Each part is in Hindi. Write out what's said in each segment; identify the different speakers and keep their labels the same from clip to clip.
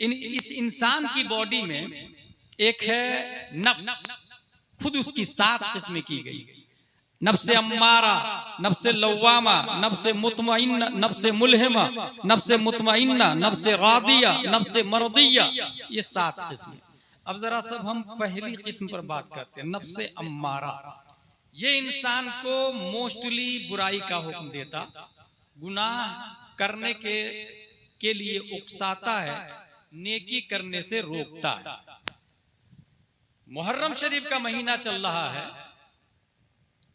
Speaker 1: इस इंसान की बॉडी में एक है नफ्स, खुद उसकी 7 किस्में की गई। नफ्से अम्मारा, नफ्से लव्वामा, नफ्से मुतमइन्ना, नफ्से मुल्हिमा, नफ्से मुतमइन्ना, नफ्से गादिया, नफ्से मर्दिया, ये 7 किस्में। अब जरा सब हम पहली किस्म पर बात करते हैं, नफ्से अम्मारा। ये इंसान को मोस्टली बुराई का हुक्म देता, गुनाह करने के लिए उकसाता है, नेकी करने से रोकता है। मुहर्रम शरीफ का महीना चल रहा है।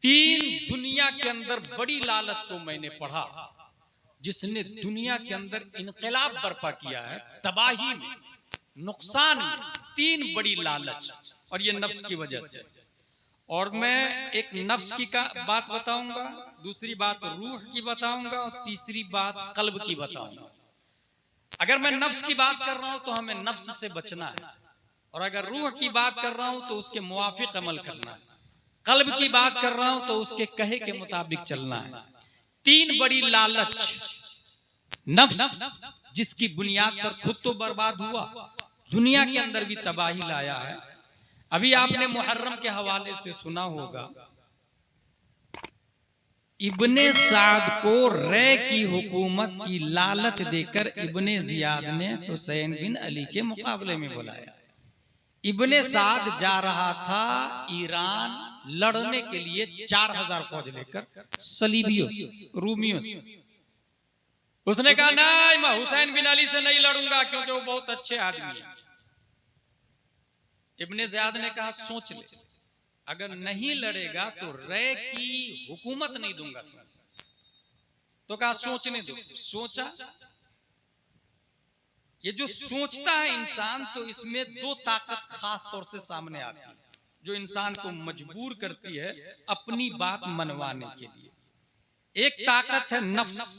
Speaker 1: 3 दुनिया के अंदर बड़ी लालच को मैंने पढ़ा, जिसने दुनिया के अंदर इनकलाब बर्पा किया है, तबाही में, नुकसान में। 3 बड़ी लालच, और ये नफ्स की वजह से। और मैं एक नफ्स की बात बताऊंगा, दूसरी बात रूह की बताऊंगा, और तीसरी बात कल्ब की बताऊंगा। अगर मैं नफ्स की बात कर रहा हूं तो हमें नफ्स से बचना है, और अगर रूह की बात कर रहा हूं तो उसके मुवाफिक अमल करना है, कल्ब की बात कर रहा हूं तो उसके कहे के मुताबिक चलना है। 3 बड़ी लालच, नफ्स जिसकी बुनियाद पर खुद तो बर्बाद हुआ, दुनिया के अंदर भी तबाही लाया है। अभी आपने मुहर्रम के हवाले से सुना होगा, इब्ने साद को रे की हुकूमत की लालच देकर इब्ने जियाद ने हुसैन बिन अली के मुकाबले में बुलाया। इब्ने साद जा रहा था ईरान लड़ने के लिए 4000 फौज लेकर, सलीबियों से, रूमियों से। उसने कहा नहीं, मैं हुसैन बिन अली से नहीं लड़ूंगा क्योंकि वो बहुत अच्छे आदमी हैं। इब्ने ज़ियाद ने कहा सोच ले, अगर नहीं लड़ेगा तो रे की हुकूमत नहीं दूंगा तुम। तो कहा सोचने दो। सोचा। ये जो सोचता है इंसान, तो इसमें 2 ताकत खास तौर से सामने आती है, जो इंसान को मजबूर करती है अपनी बात मनवाने के लिए। एक ताकत है नफ्स,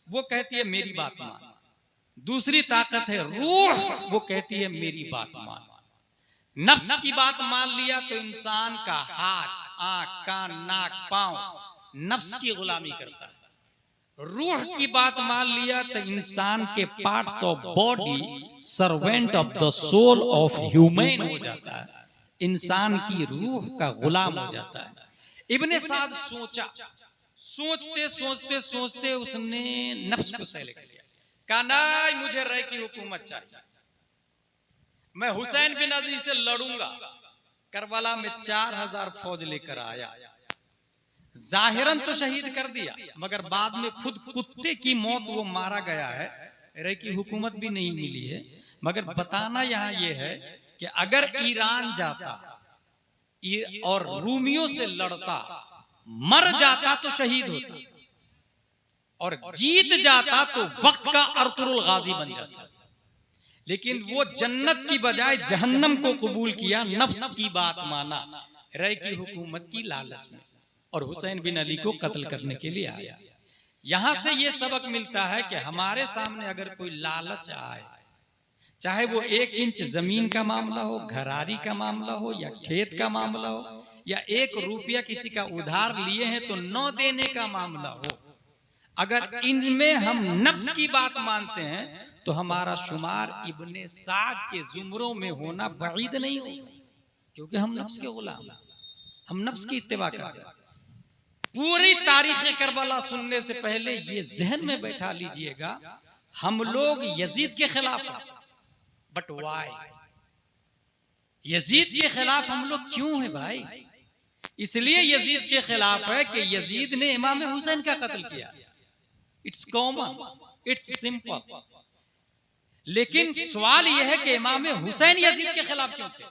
Speaker 1: वो कहती है मेरी बात मान। दूसरी ताकत है रूह, वो कहती है मेरी बात मान। नफ्स की बात मान लिया तो इंसान का हाथ, आंख, कान, नाक, पांव नफ्स की गुलामी करता है। रूह की बात मान लिया तो इंसान के parts of body servant of the soul of human हो जाता है, इंसान की रूह का गुलाम हो जाता है। इब्ने साद सोचा, सोचते सोचते सोचते उसने नफ्स को सेलेक्ट किया। कहा नहीं, मुझे रे की हुकूमत चाहिए, मैं हुसैन बिन अली से लड़ूंगा। करबला में 4000 फौज लेकर आया। जाहिरन तो शहीद कर दिया, मगर बाद में खुद कुत्ते की मौत वो मारा गया है। रे की हुकूमत भी नहीं मिली है। मगर बताना यहां ये है कि अगर ईरान जाता और रूमियों से लड़ता, मर जाता तो शहीद होता, और जीत जाता तो वक्त का अर्तुरुल गाजी बन जाता। लेकिन वो जन्नत की बजाय जहन्नम को कबूल किया, नफ्स की बात माना, रे की हुकूमत की लालच में, और हुसैन बिन अली को कत्ल करने के लिए आया। यहां से ये सबक मिलता है कि हमारे सामने अगर कोई लालच आए, चाहे वो 1 इंच जमीन का मामला हो, घरारी का मामला हो, या खेत का मामला हो, या 1 रुपया किसी का उधार लिए हैं तो 9 देने का मामला हो, अगर इनमें हम नफ्स की बात मानते हैं तो हमारा शुमार इब्ने साद के जुमरों में होना बईद नहीं हो, क्योंकि हम नफ्स के गुलाम, हम नफ्स की इत्तिबा करते हैं। पूरी तारीख करबला सुनने से पहले ये जहन में बैठा लीजिएगा, हम लोग यजीद के खिलाफ हैं, बट वाई? यजीद के खिलाफ हम लोग क्यों हैं भाई? इसलिए यजीद के खिलाफ है कि यजीद ने इमाम हुसैन का कत्ल किया। It's common, it's simple. लेकिन सवाल यह है कि इमाम हुसैन यजीद के खिलाफ क्यों थे?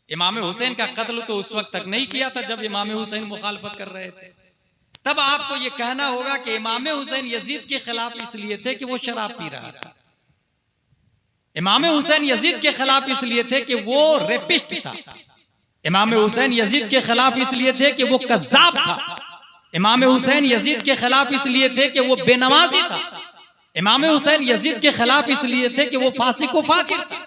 Speaker 1: इमाम हुसैन का कत्ल तो उस वक्त तक नहीं किया था जब इमाम हुसैन मुखालफत कर रहे थे। तब आपको यह कहना होगा कि इमाम हुसैन यजीद के खिलाफ इसलिए थे कि वो शराब पी रहा था। इमाम हुसैन यजीद के खिलाफ इसलिए थे कि वो रेपिस्ट था। इमाम हुसैन यजीद के खिलाफ इसलिए थे कि वो कज़्ज़ाब था। इमाम हुसैन यजीद के खिलाफ इसलिए थे कि वो बेनमाजी था। इमाम हुसैन यजीद के खिलाफ इसलिए थे कि वो फासिक व फाकिर था।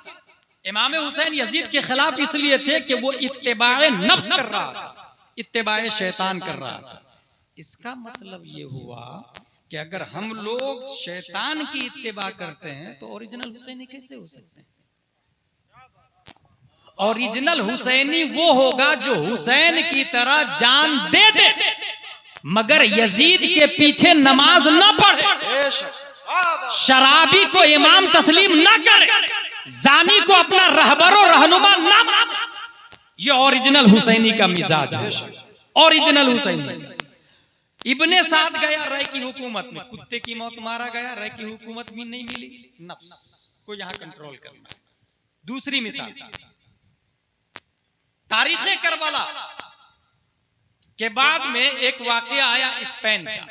Speaker 1: इमाम हुसैन यजीद के खिलाफ इसलिए थे कि वो इत्तिबाए नफ्स कर रहा था, इत्तिबाए शैतान कर रहा था। इसका मतलब ये हुआ कि अगर हम लोग शैतान की इत्तिबा करते हैं तो ओरिजिनल हुसैनी कैसे हो सकते हैं? ओरिजिनल हुसैनी वो होगा जो हुसैन की तरह जान दे दे मगर यजीद के पीछे नमाज ना पढ़े, शराबी को इमाम तस्लीम ना करे, जानी को अपना रहबर और रहनुमा ना माने। ये ओरिजिनल हुसैनी का मिजाज है, ओरिजिनल हुसैनी। इब्ने साद गया रय की हुकूमत में, कुत्ते की मौत मारा गया, रय की हुकूमत भी नहीं मिली। नफ्स को यहां कंट्रोल करना। दूसरी मिसाल तारीख़े करबला के बाद में एक वाकया आया स्पेन का।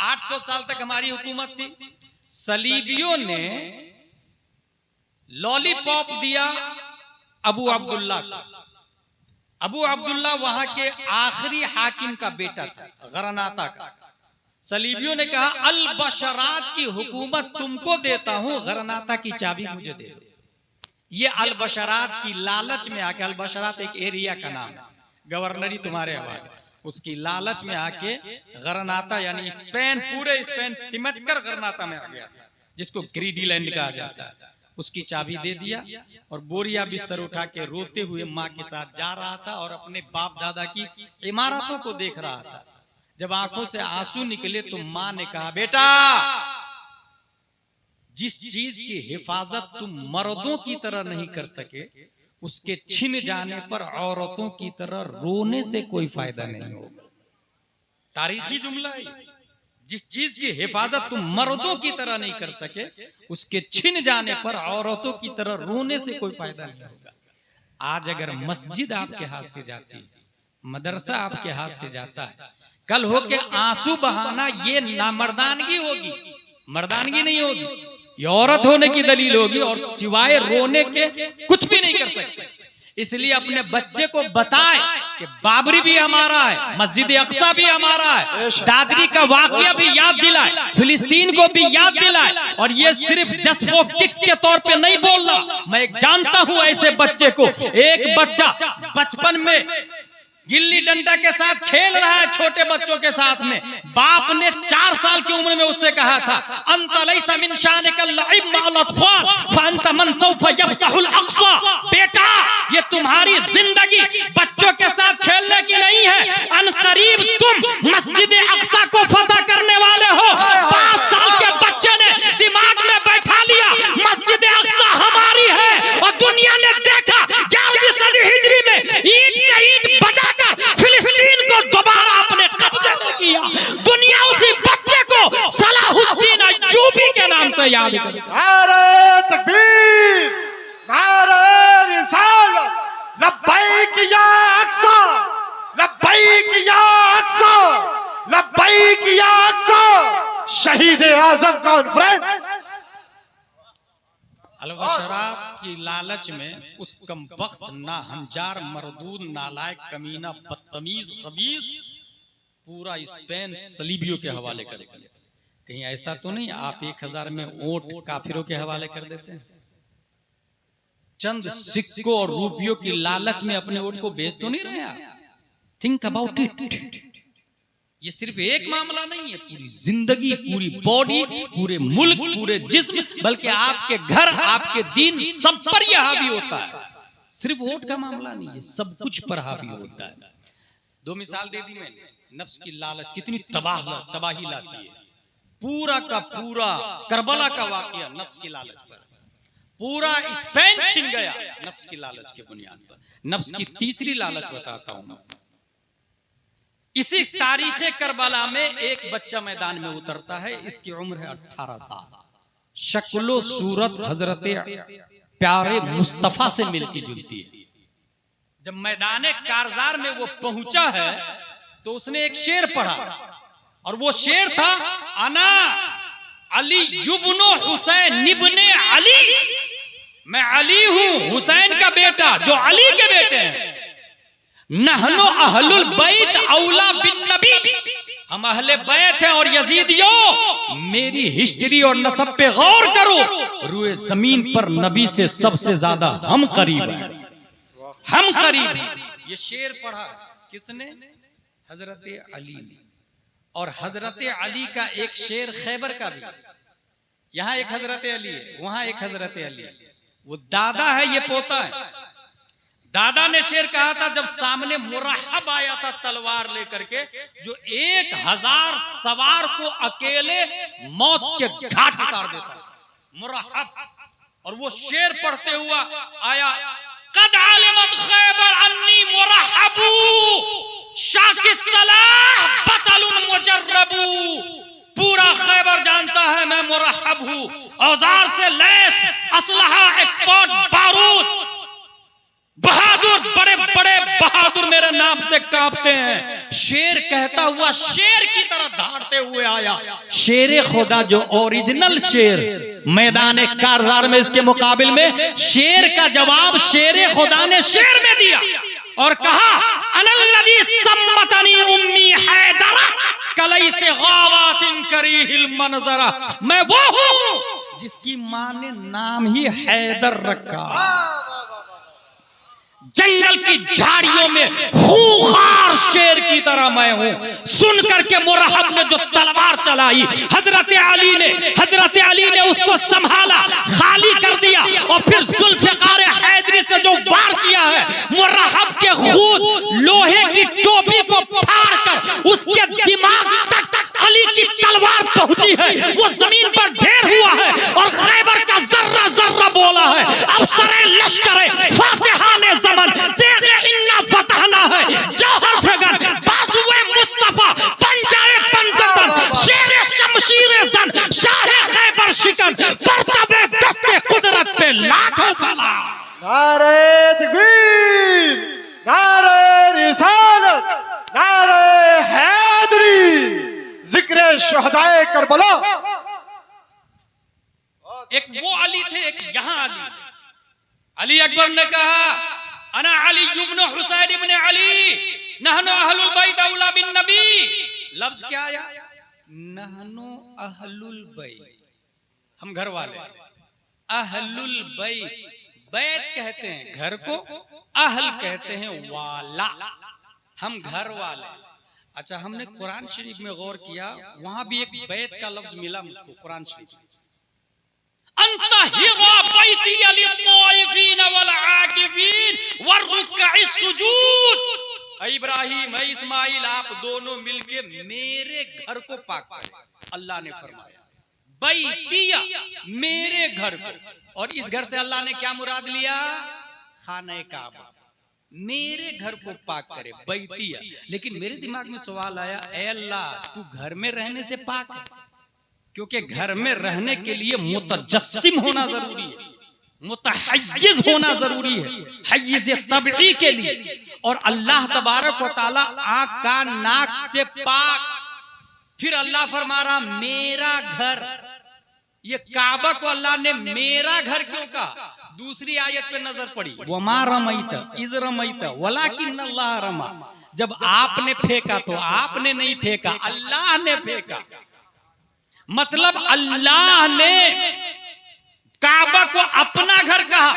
Speaker 1: 800 साल तक हमारी हुकूमत थी। सलीबियों ने लॉलीपॉप दिया अबू अब्दुल्ला को। अबू अब्दुल्ला वहां के आखिरी हाकिम का बेटा था, गरनाता का। सलीबियों ने कहा अल बशरात की हुकूमत तुमको देता हूं, गरनाता की चाबी मुझे दे दो। ये अल बशरात की लालच में आके, अल बशरात एक एरिया का नाम है, गवर्नरी तुम्हारे हवाले, उसकी लालच में आके गरनाता यानी स्पेन, पूरे स्पेन सिमट कर गरनाता में आ गया था, जिसको ग्रीडीलैंड कहा जाता है। उसकी चाबी दे दिया और बोरिया बिस्तर उठा के रोते हुए माँ के साथ जा रहा था और अपने बाप दादा की इमारतों को देख रहा था। जब आंखों से आंसू निकले तो माँ ने कहा बेटा, जिस चीज की हिफाजत तुम मर्दों की तरह नहीं कर सके, उसके छिन जाने पर औरतों की तरह रोने से कोई फायदा नहीं होगा। तारीखी जुमला है। जिस चीज की हिफाजत तुम मर्दों की तरह नहीं कर सके, उसके छिन जाने पर औरतों की तरह रोने से कोई फायदा नहीं होगा। आज अगर मस्जिद आपके हाथ से जाती है, मदरसा आपके हाथ से जाता है, कल होके आंसू बहाना ये नामर्दानगी होगी, मर्दानगी नहीं होगी, ये औरत होने की दलील होगी और सिवाय रोने के कुछ भी नहीं कर सकते। इसलिए अपने बच्चे को बताए कि बाबरी भी हमारा है, मस्जिद अक्सा भी हमारा है, दादरी का वाकया भी याद दिलाए, फिलिस्तीन को भी याद दिलाए। और ये सिर्फ जस्ट फॉर किक्स के तौर पे नहीं बोलना। मैं जानता हूं ऐसे बच्चे को, एक बच्चा बचपन में गिल्ली डंडा के साथ खेल रहा है, छोटे बच्चों के साथ में, बाप ने 4 साल की उम्र में उससे कहा था अंत लैसा मिन शानिकल लइब मअल अत्फाल फअंत मन सौफ यफ्तहुल अक्सा। बेटा, ये तुम्हारी जिंदगी बच्चों के साथ खेलने की नहीं है, अनकरीब तुम मस्जिद अक्सा को फतह करने वाले हो। 5 साल के बच्चे ने दिमाग में बैठा लिया मस्जिद अक्सा हमारी है, और दुनिया ने देखा 11वीं सदी हिजरी में ईंट से ईंट बजा फिलिस्तीन को दोबारा अपने कब्जे में किया। दुनिया उसी बच्चे को सलाहुद्दीन अय्यूबी के नाम से याद करे।
Speaker 2: नारे तकबीर, नारे रिसालत, लब्बैक या अक्सा, लब्बैक या अक्सा, लब्बैक या अक्सा। शहीद आजम कॉन्फ्रेंस।
Speaker 1: अलबशरात की लालच में उस कमबख्त नाहंजार मरदूद नालायक कमीना बदतमीज खबीस पूरा स्पेन सलीबियों के हवाले कर दिया। कहीं ऐसा तो नहीं आप 1000 में ऊंट काफिरों के हवाले कर देते हैं? चंद सिक्कों और रुपयों की लालच में अपने ऊंट को बेच तो नहीं रहे आप? Think about it. ये सिर्फ एक मामला नहीं है, पूरी जिंदगी, पूरी बॉडी, पूरे मुल्क, पूरे जिस्म, बल्कि आपके घर, आपके दीन, सब पर यह हावी होता है। सिर्फ वोट का मामला नहीं है, सब कुछ पर हावी होता है। 2 मिसाल दे दी मैंने। नफ्स की लालच कितनी तबाही लाती है। पूरा का पूरा करबला का वाकया नफ्स की लालच पर, पूरा स्पेन छिन गया नफ्स की लालच के बुनियाद पर। नफ्स की तीसरी लालच बताता हूं। इसी तारीखे करबला में एक बच्चा मैदान में उतरता है, इसकी उम्र है 18 साल। शक्लो सूरत हजरत प्यारे मुस्तफा से मिलती जुलती है। जब मैदान कारजार में वो पहुंचा है तो उसने एक शेर पढ़ा, और वो शेर था अना अली युब्नो हुसैन इब्ने अली। मैं अली हूं, हुसैन का बेटा, जो अली के बेटे हैं। नहनो अहलुल बैत औला बिन नबी, हम अहले बैत हैं। और यजीदियों, मेरी हिस्ट्री और नसब पे गौर करो, रुए जमीन पर नबी से सबसे ज्यादा हम करीब हैं, हम करीब हैं। ये शेर पढ़ा किसने? हजरत अली ने। और हजरत अली का एक शेर खैबर का भी, यहाँ एक हजरत अली है, वहां एक हजरत अली है, वो दादा है, ये पोता है। दादा ने शेर कहा था जब सामने मुरहब आया था तलवार लेकर के, जो 1000 सवार को अकेले मौत के घाट उतार देता, मुरहब। और वो शेर पढ़ते हुआ आया, कद आलिमत खैबर अन्नी मुरहबू शाकिस सलाह बतलुन मुजर्रबू। पूरा खैबर जानता है मैं मुरहब हूं, औजार से लैस, असलहा एक्सपर्ट, बारूद, बहादुर, बड़े बड़े बहादुर मेरे नाम से कांपते हैं। शेर कहता हुआ शेर की तरह दहाड़ते हुए आया। शेर खुदा जो ओरिजिनल शेर मैदान कारजार में, इसके मुकाबिल में शेर का जवाब शेर खुदा ने शेर में दिया और कहा, अनल्लज़ी सम्मतनी उम्मी हैदरा कलैसे गावातिन करीहिल मनजरा। मैं वो हूं जिसकी मां ने नाम ही हैदर रखा। जंगल की झाड़ियों में खूंखार शेर की तरह मैं हूं। सुन करके मुरहब ने जो तलवार चलाई, हजरत अली ने उसको संभाला, खाली कर दिया और फिर जुल्फ़िकार हैदरी से जो वार किया है, मुरहब के खून लोहे की टोपी को फाड़ कर उसके दिमाग तक अली की तलवार पहुंची है। वो जमीन पर ढेर हुआ है और खैबर का जर्रा जर्रा बोला है। अफसरे लश्कर फातिहा ने ज़मन देखे इन्ना फतहना है, जौहर फेगन बाजुए मुस्तफा पंजाए पंजतन, शेर शमशीर जन, शाहे खैबर शिकन, परतबे दस्ते कुदरत पे लाखों सलाम।
Speaker 2: नारे तकबीर, नारे रिसालत, नारे हैदरी, जिक्र शहदाए करबला।
Speaker 1: एक वो अली थे, एक यहाँ अली अकबर ने कहा, अना अली इब्न हुसैन इब्न अली नहनु अहलुल बैत औला बिन नबी। लफ्ज क्या आया? नहनु अहलुल बैत, हम घर वाले। अहलुल बैत, बैत कहते हैं घर को, अहल कहते हैं वाला, हम घर वाले। अच्छा, हमने कुरान शरीफ में गौर किया, वहां भी एक बैत का लफ्ज मिला मुझको कुरान शरीफ में। इब्राहिम इस्माइल आप दोनों मिलके मेरे घर को पाक करें, अल्लाह ने फरमाया। बैतिया, मेरे घर को। और इस घर से अल्लाह ने क्या मुराद लिया? खाने काबा, मेरे घर को पाक करे, बैतिया। लेकिन मेरे दिमाग में सवाल आया, ऐ अल्लाह तू घर में रहने से पाक है? क्योंकि घर में रहने के लिए मुतजस्सिम होना जरूरी है, मुतहय्यिज होना जरूरी है, हय्यिज तबई के लिए। और अल्लाह तबारक व तआला आंख कान नाक से पाक। फिर अल्लाह फरमा रहा मेरा घर, ये काबा को अल्लाह ने मेरा घर क्यों कहा? दूसरी आयत पे नजर पड़ी, वमा रमैता इज़ रमैता वलाकिन्नल्लाह रमा। जब आपने फेंका तो आपने नहीं फेंका, अल्लाह ने फेंका। मतलब अल्लाह ने काबा को अपना घर कहा,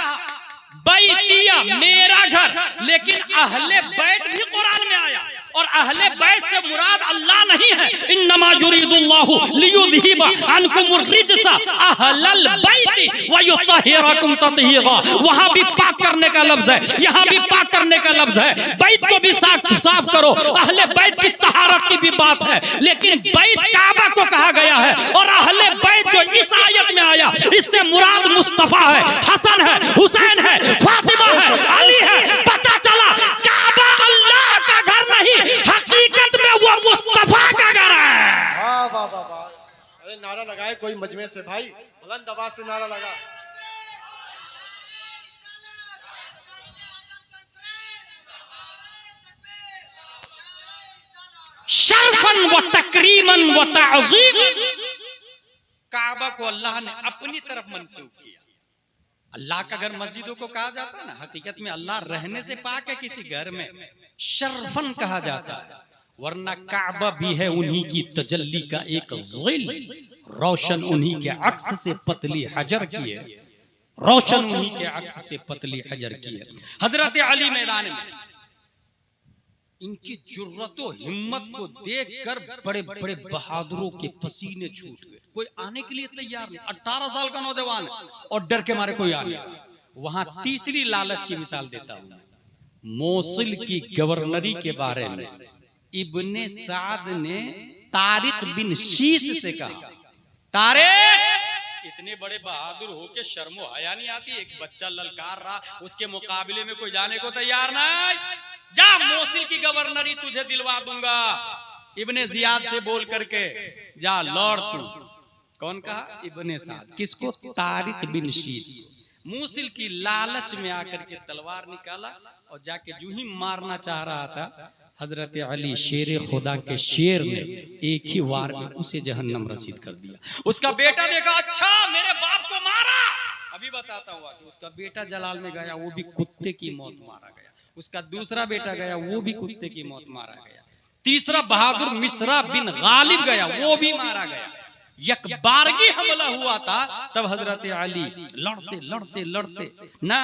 Speaker 1: बैतिया मेरा घर। लेकिन अहले बैत भी कुरान में आया, और अहले बैत से मुराद अल्लाह नहीं है। इन्नमा युरीदुल्लाहु लियुज़हिबा अन्कुमुर रिज्सा अहलल बैति व युतहिरकुम तत्हीरा। वहां भी पाक करने का लफ्ज है, यहाँ भी पाक करने का लफ्ज है। बैत को भी साफ करो, अहले बैत की तहारत की भी बात है। लेकिन बैत काबा को कहा गया है, और अहले बैत जो इस आयत में आया, इससे मुराद मुस्तफा है, हसन है, हुसैन है, फातिमा है, अली है। पता चला काबा अल्लाह का घर नहीं, हकीकत में वो मुस्तफा का घर है।
Speaker 2: वाह वाह वाह वाह। अरे नारा लगाए कोई मजमे से भाई, बुलंद आवाज से नारा लगा।
Speaker 1: शर्फन व तकरीमन व ताज़ीम। काबा को अल्लाह ने अपनी तरफ मंसूब किया। अल्लाह का घर मस्जिदों को कहा जाता है ना, हकीकत में अल्लाह रहने से पाक है किसी घर में, शर्फन कहा जाता है। वरना काबा भी है उन्हीं की तजल्ली का एक ज़िल, रोशन उन्हीं के अक्स से पतली हजर की है, रोशन उन्हीं के अक्स से पतली हजर की है। हजरत अली मैदान में इनकी जुर्रत और हिम्मत को देखकर बड़े बड़े बहादुरों के पसीने छूट गए। कोई आने के लिए तैयार नहीं। 18 साल का नौजवान है और डर के मारे कोई आने। वहां तीसरी लालच की मिसाल देता हूं। मोसिल की गवर्नरी के बारे में इब्ने साद ने तारिक बिन शीश से कहा, तारिक इतने बड़े बहादुर हो के शर्मो हया नहीं आती? एक बच्चा ललकार रहा, उसके मुकाबले में कोई जाने को तैयार नहीं। जा, मोसिल की गवर्नरी तुझे दिलवा दूंगा। इब्ने जियाद से बोल करके जा, लौट तू। कौन कहा? इब्ने साद। किसको? तारिक बिन शीश। मोसिल की लालच में आकर के तलवार निकाला और जाके जूं ही मारना चाह रहा था, हजरत अली शेर खुदा के शेर ने एक ही वार में उसे जहन्नम रसीद कर दिया। उसका बेटा देखा, अच्छा मेरे बाप को मारा। अभी बताता हुआ कि उसका बेटा जलाल में गया, वो भी कुत्ते की मौत मारा गया। उसका दूसरा बेटा गया, वो भी कुत्ते की मौत मारा गया। तीसरा बहादुर मिस्रा बिन गालिब गया, वो भी मारा गया। यकबारगी हमला हुआ था, तब हजरत अली लड़ते लड़ते लड़ते ना,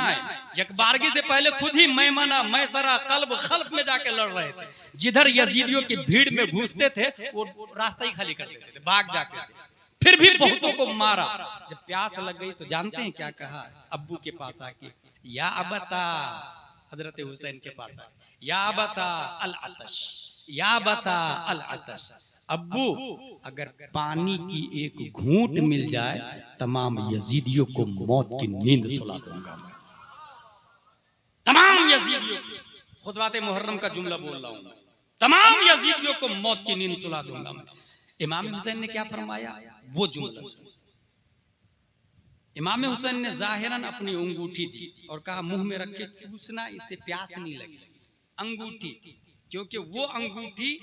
Speaker 1: यकबारगी से पहले खुद ही मैमना मैसरा कल्ब खल्फ में जाके लड़ रहे थे। जिधर यजीदियों की भीड़ में घुसते थे वो रास्ता ही खाली कर देते थे, भाग जाते थे। फिर भी बहुतों को मारा। जब प्यास लग गई तो जानते हैं क्या कहा? अब्बू के पास आके, या अबता, हजरत हुसैन के पास आके, या अबता अल अतश, या अबता अल अतश। अब्बू, अगर पानी की एक घूंट मिल जाए तमाम यजीदियों को मौत की नींद सुला दूंगा मैं। तमाम यजीदियों को, खुतबाते मुहर्रम का जुमला बोल रहा हूं, तमाम यजीदियों को मौत की नींद सुला दूंगा मैं। इमाम हुसैन ने क्या फरमाया? वो जुमला सुन। इमाम हुसैन ने जाहिरन अपनी अंगूठी दी और कहा, मुंह में रख के चूसना, इससे प्यास नहीं लगेगी। अंगूठी, क्योंकि वो अंगूठी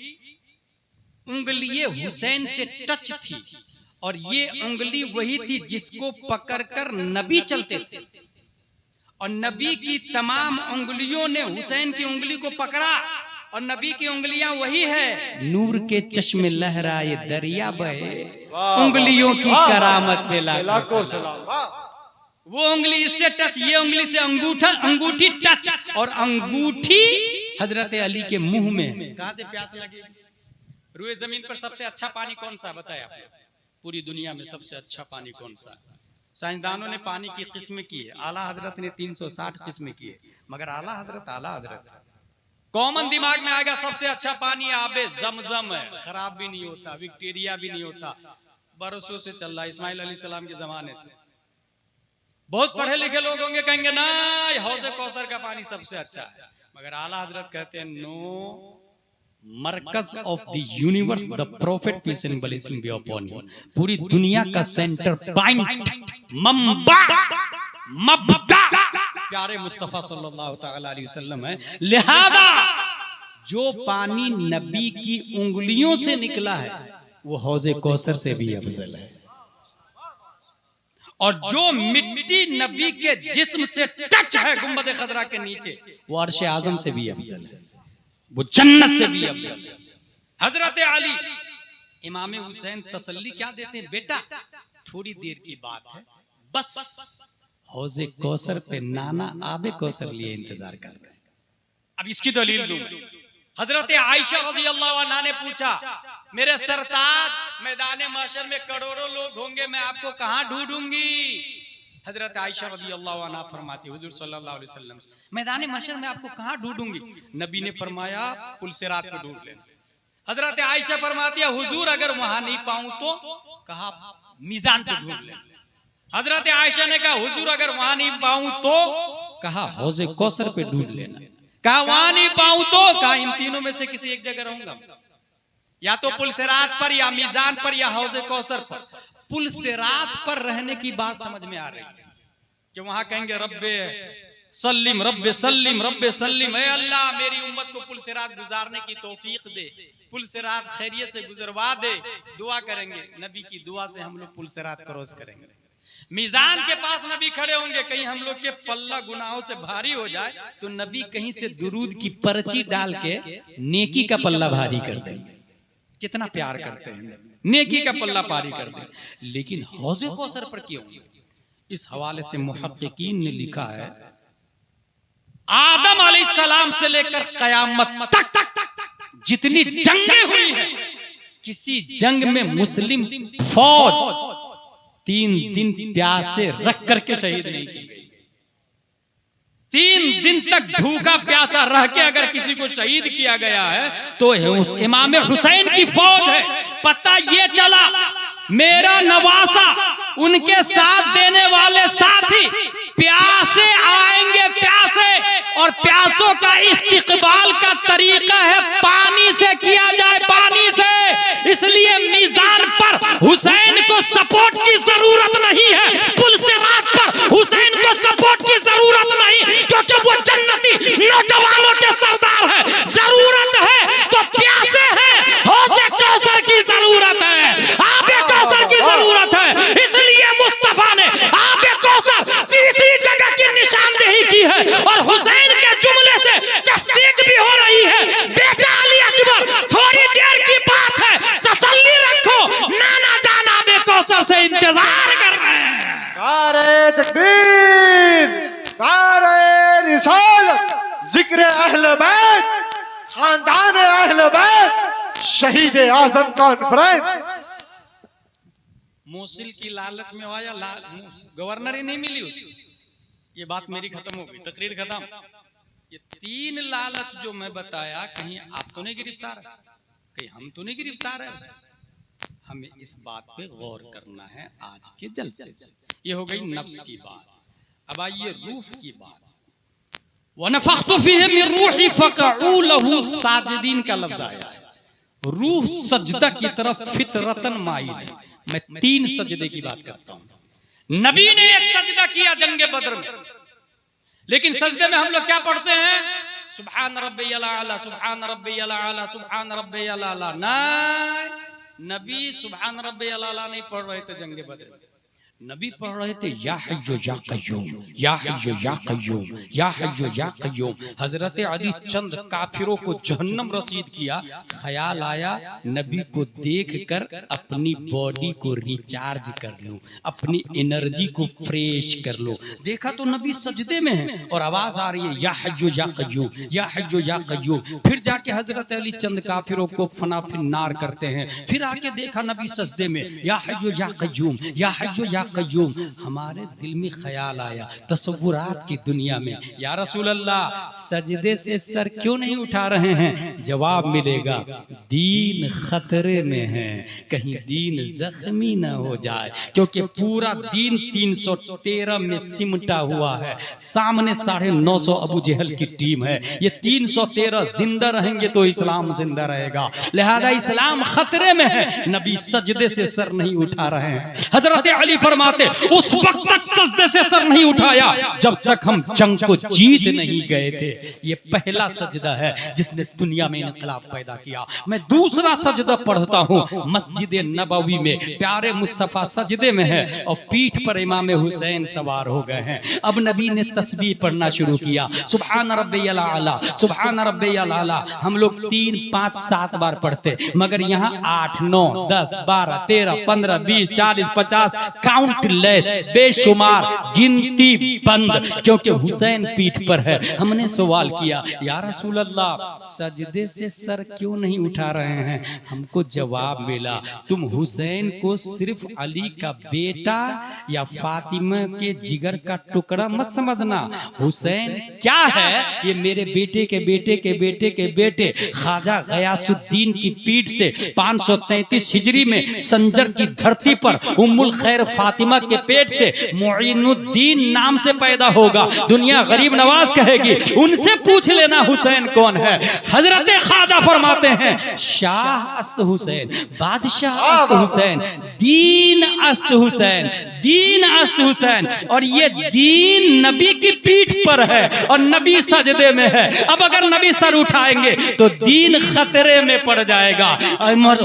Speaker 1: उंगली हुसैन से टच थी और ये उंगली वही थी जिसको पकड़कर नबी चलते थे और नबी की तमाम उंगलियों ने हुसैन की उंगली को पकड़ा और नबी की उंगलियां वही है। नूर के चश्मे लहराए दरिया बहे, उंगलियों की करामत पे लाखों सलाम। वो उंगली इससे टच, ये उंगली से अंगूठी टच, और अंगूठी हजरत अली के मुंह में। कहां से प्यास लगी? रुए जमीन पर सबसे अच्छा पानी कौन सा बताया? पूरी दुनिया में सबसे अच्छा पानी कौन सा? साइंसदानों ने पानी की किस्में की है, आला हजरत ने 360 किस्में की है, मगर आला हजरत कॉमन दिमाग में आएगा सबसे अच्छा पानी आबे जमजम है। खराब भी नहीं होता, विक्टोरिया भी नहीं होता, बरसों से चल रहा है, इस्माइल अलैहिस्सलाम के जमाने से। बहुत पढ़े लिखे लोग होंगे, कहेंगे ना हौज़े कौसर का पानी सबसे अच्छा है, मगर आला हजरत कहते हैं नो, मरकज of the universe, the prophet peace and blessing be upon him, पूरी दुनिया का सेंटर पॉइंट, मंबा, मबदा प्यारे मुस्तफा सल्लल्लाहु तआला अलैहि वसल्लम है। लिहाजा जो पानी नबी की उंगलियों से निकला है वो हौज़े कौसर से भी अफजल है, और जो मिट्टी नबी के जिस्म से टच है गुंबद खजरा के नीचे, वो अर्श आजम से भी अफजल है, वो जन्नत से भी अफजल है। हजरत अली इमाम हुसैन तसल्ली क्या देते हैं? बेटा थोड़ी देर की बात है, बस हौज़े कौसर पे नाना आबे कौसर लिए इंतजार कर रहे हैं। अब इसकी दलील दूं। हजरत आयशा रज़ियल्लाहु अन्हा ने पूछा, मेरे सरताज, मैदान महशर में करोड़ों लोग होंगे, मैं आपको कहां ढूंढूंगी? हजरत आयशा रज़ियल्लाहु अन्हा फरमाती, हुजूर सल्लल्लाहु अलैहि वसल्लम से, मैदान महशर में आपको कहां ढूंढूंगी? नबी ने फरमाया, पुल सिरात पे ढूंढ लेना। हजरत आयशा फरमाती है, हुजूर अगर वहां नहीं पाऊं तो? कहा मीजान पे ढूंढ लेना। हजरत आयशा ने कहा, हुजूर अगर वहां नहीं पाऊं तो? कहा हौज़े कौसर पे ढूंढ लेना। कहा वहां नहीं पाऊं तो? कहा इन तीनों में से किसी एक जगह रहूंगा, या तो पुल सिरात पर, या मीजान पर, या हौज़े कौसर पर। पुल सिरात पर रहने की बात समझ में आ रही है कि वहां कहेंगे रब्बे सल्लिम, रब्बे सल्लिम, रब्बे सल्लिम, ऐ अल्लाह मेरी उम्मत को पुल सिरात गुजारने की तौफीक दे, पुल सिरात खैरियत से गुजरवा दे। दुआ करेंगे, नबी की दुआ से हम लोग पुल सिरात क्रॉस करेंगे। मीजान के पास नबी खड़े होंगे, कहीं हम लोग के पल्ला गुनाहों से भारी हो जाए तो नबी कहीं से दुरूद की पर्ची डाल के नेकी का पल्ला भारी कर देंगे। कितना प्यार करते हैं, नेकी का पल्ला भारी कर देंगे। लेकिन हौज़े कौसर पर क्यों? इस हवाले से मुहक्किकीन ने लिखा है, आदम अलैहिस्सलाम से लेकर कयामत तक जितनी जंगें हुई हैं, किसी जंग में मुस्लिम फौज 3 दिन प्यासे रख करके शहीद नहीं की गई। 3 दिन तक भूखा प्यासा रह के अगर किसी को शहीद किया गया है तो उस इमाम हुसैन की फौज है। पता ये चला मेरा नवासा, उनके साथ देने वाले साथी प्यासे आएंगे, प्यासे, और प्यासों का इस्तिकबाल का तरीका है पानी से किया जाए, पानी से। इसलिए मीजान पर हुसैन को सपोर्ट की जरूरत नहीं है, पुल से रात पर हुसैन को सपोर्ट की जरूरत नहीं, क्योंकि वो जन्नती नौजवानों के सरदार है। जरूरत है तो प्यासे हैं, हौज़े कौसर की जरूरत है, आबे कौसर की जरूरत है। इसलिए मुस्तफा ने आबे कौसर तीसरी जगह की निशानदेही की है, और हुसैन के जुमले से तस्दीक भी हो रही है। बेटा अली अकबर, थोड़ी देर की बात है, तसल्ली रखो, नाना जान आबे कौसर से इंतजार कर रहे हैं।
Speaker 2: नारे तकबीर, नारे रिसालत, जिक्र अहले बैत, खानदान अहले बैत, शहीद आजम कॉन्फ्रेंस।
Speaker 1: मोसिल की लालच में आया, गवर्नर ही नहीं मिली उसको। ये बात मेरी खत्म हो गई, तकरीर खत्म। ये 3 लालच जो मैं बताया, कहीं आप तो नहीं गिरफ्तार है, कहीं हम तो नहीं गिरफ्तार है। हमें इस बात पे गौर करना है आज के जलसे से। ये हो गई नफ्स की बात। अब आइए रूह की बात। वनफ़ख़्तु फ़ीहि मिन रूही फ़क़अू लहू साजिदीन का लफ्ज़ आया है। रूह सजदा की तरफ फितरतन माइल है। मैं 3 सजदे की बात करता हूं। नबी ने एक सजदा किया जंगे बद्र में, लेकिन सजदे में हम लोग क्या पढ़ते हैं? सुब्हान रब्बियल आला, सुब्हान रब्बियल आला, सुब्हान रब्बियल आला। नहीं, नबी सुब्हान रब्बियल आला नहीं पढ़ रहे थे जंगे बद्र में। नबी पढ़ रहे थे या हय्यु या कय्यूम, या हय्यु या कय्यूम, या हय्यु या कय्यूम। हजरत अली चंद काफिरों को जहन्नम रसीद किया। ख्याल आया नबी को देखकर अपनी बॉडी को रिचार्ज कर लूं, अपनी एनर्जी को फ्रेश कर लो। देखा तो नबी सजदे में है और आवाज आ रही है या हय्यु या कय्यूम, या हय्यु या कय्यूम। फिर जाके हजरत अली चंद काफिरों को फना फिन्नार करते हैं। फिर आके देखा नबी सजदे में या हय्यु या कय्यूम, या हय्यु या कय्यूम। हमारे दिल में ख्याल आया तसव्वुरात की दुनिया में, या रसूल अल्लाह सजदे से सर क्यों नहीं उठा रहे हैं? जवाब मिलेगा दीन खतरे में है, कहीं दीन जख्मी न हो जाए, क्योंकि पूरा दीन 313 में सिमटा हुआ है। सामने 950 अबू जहल की टीम है। ये 313 जिंदा रहेंगे तो इस्लाम जिंदा रहेगा, लिहाजा इस्लाम खतरे में है। नबी सजदे से सर नहीं उठा रहे हैं। हजरत अली फरमाते उस वक्त तक सजदे से सर नहीं उठाया जब तक हम जंग को जीत नहीं गए थे। ये पहला सजदा है जिसने दुनिया में इनकलाब पैदा किया। मैं दूसरा सजदा पढ़ता हूँ मस्जिद नबवी में, प्यारे मुस्तफा सजदे में है और पीठ पर इमाम हुसैन सवार हो गए हैं। अब नबी ने तस्बीह पढ़ना शुरू किया, सुब्हान रब्बियल आला, सुब्हान रब्बियल आला। हम लोग 3, 5, 7 बार पढ़ते, मगर यहाँ 8, 9, 10, 12, 13, 15, 20, 40, 50 काउंटलेस, बेशुमार, गिनती बंद, क्योंकि हुसैन पीठ पर है। हमने सवाल किया या रसूल अल्लाह सजदे से सर क्यों नहीं उठा रहे हैं? हमको जवाब मिला तुम हुसैन को सिर्फ अली का बेटा या फातिमा के जिगर का टुकड़ा मत समझना। हुसैन क्या है? ये मेरे बेटे के बेटे के बेटे के बेटे ख्वाजा गयासुद्दीन की पीठ से 533 हिजरी में संजर की धरती पर उम्मुल खैर फातिमा के पेट से मुइनुद्दीन नाम से पैदा होगा। दुनिया गरीब नवाज कहेगी, उनसे पूछ लेना हुसैन कौन है। हजरत ख्वाजा फरमाते हैं शाह अस्त हुसैन, बादशाह अस्त हुसैन, दीन अस्त हुसैन, दीन अस्त हुसैन। और ये दीन नबी की पीठ पर है और नबी सजदे में है। अब अगर नबी सर उठाएंगे तो दीन खतरे में पड़ जाएगा।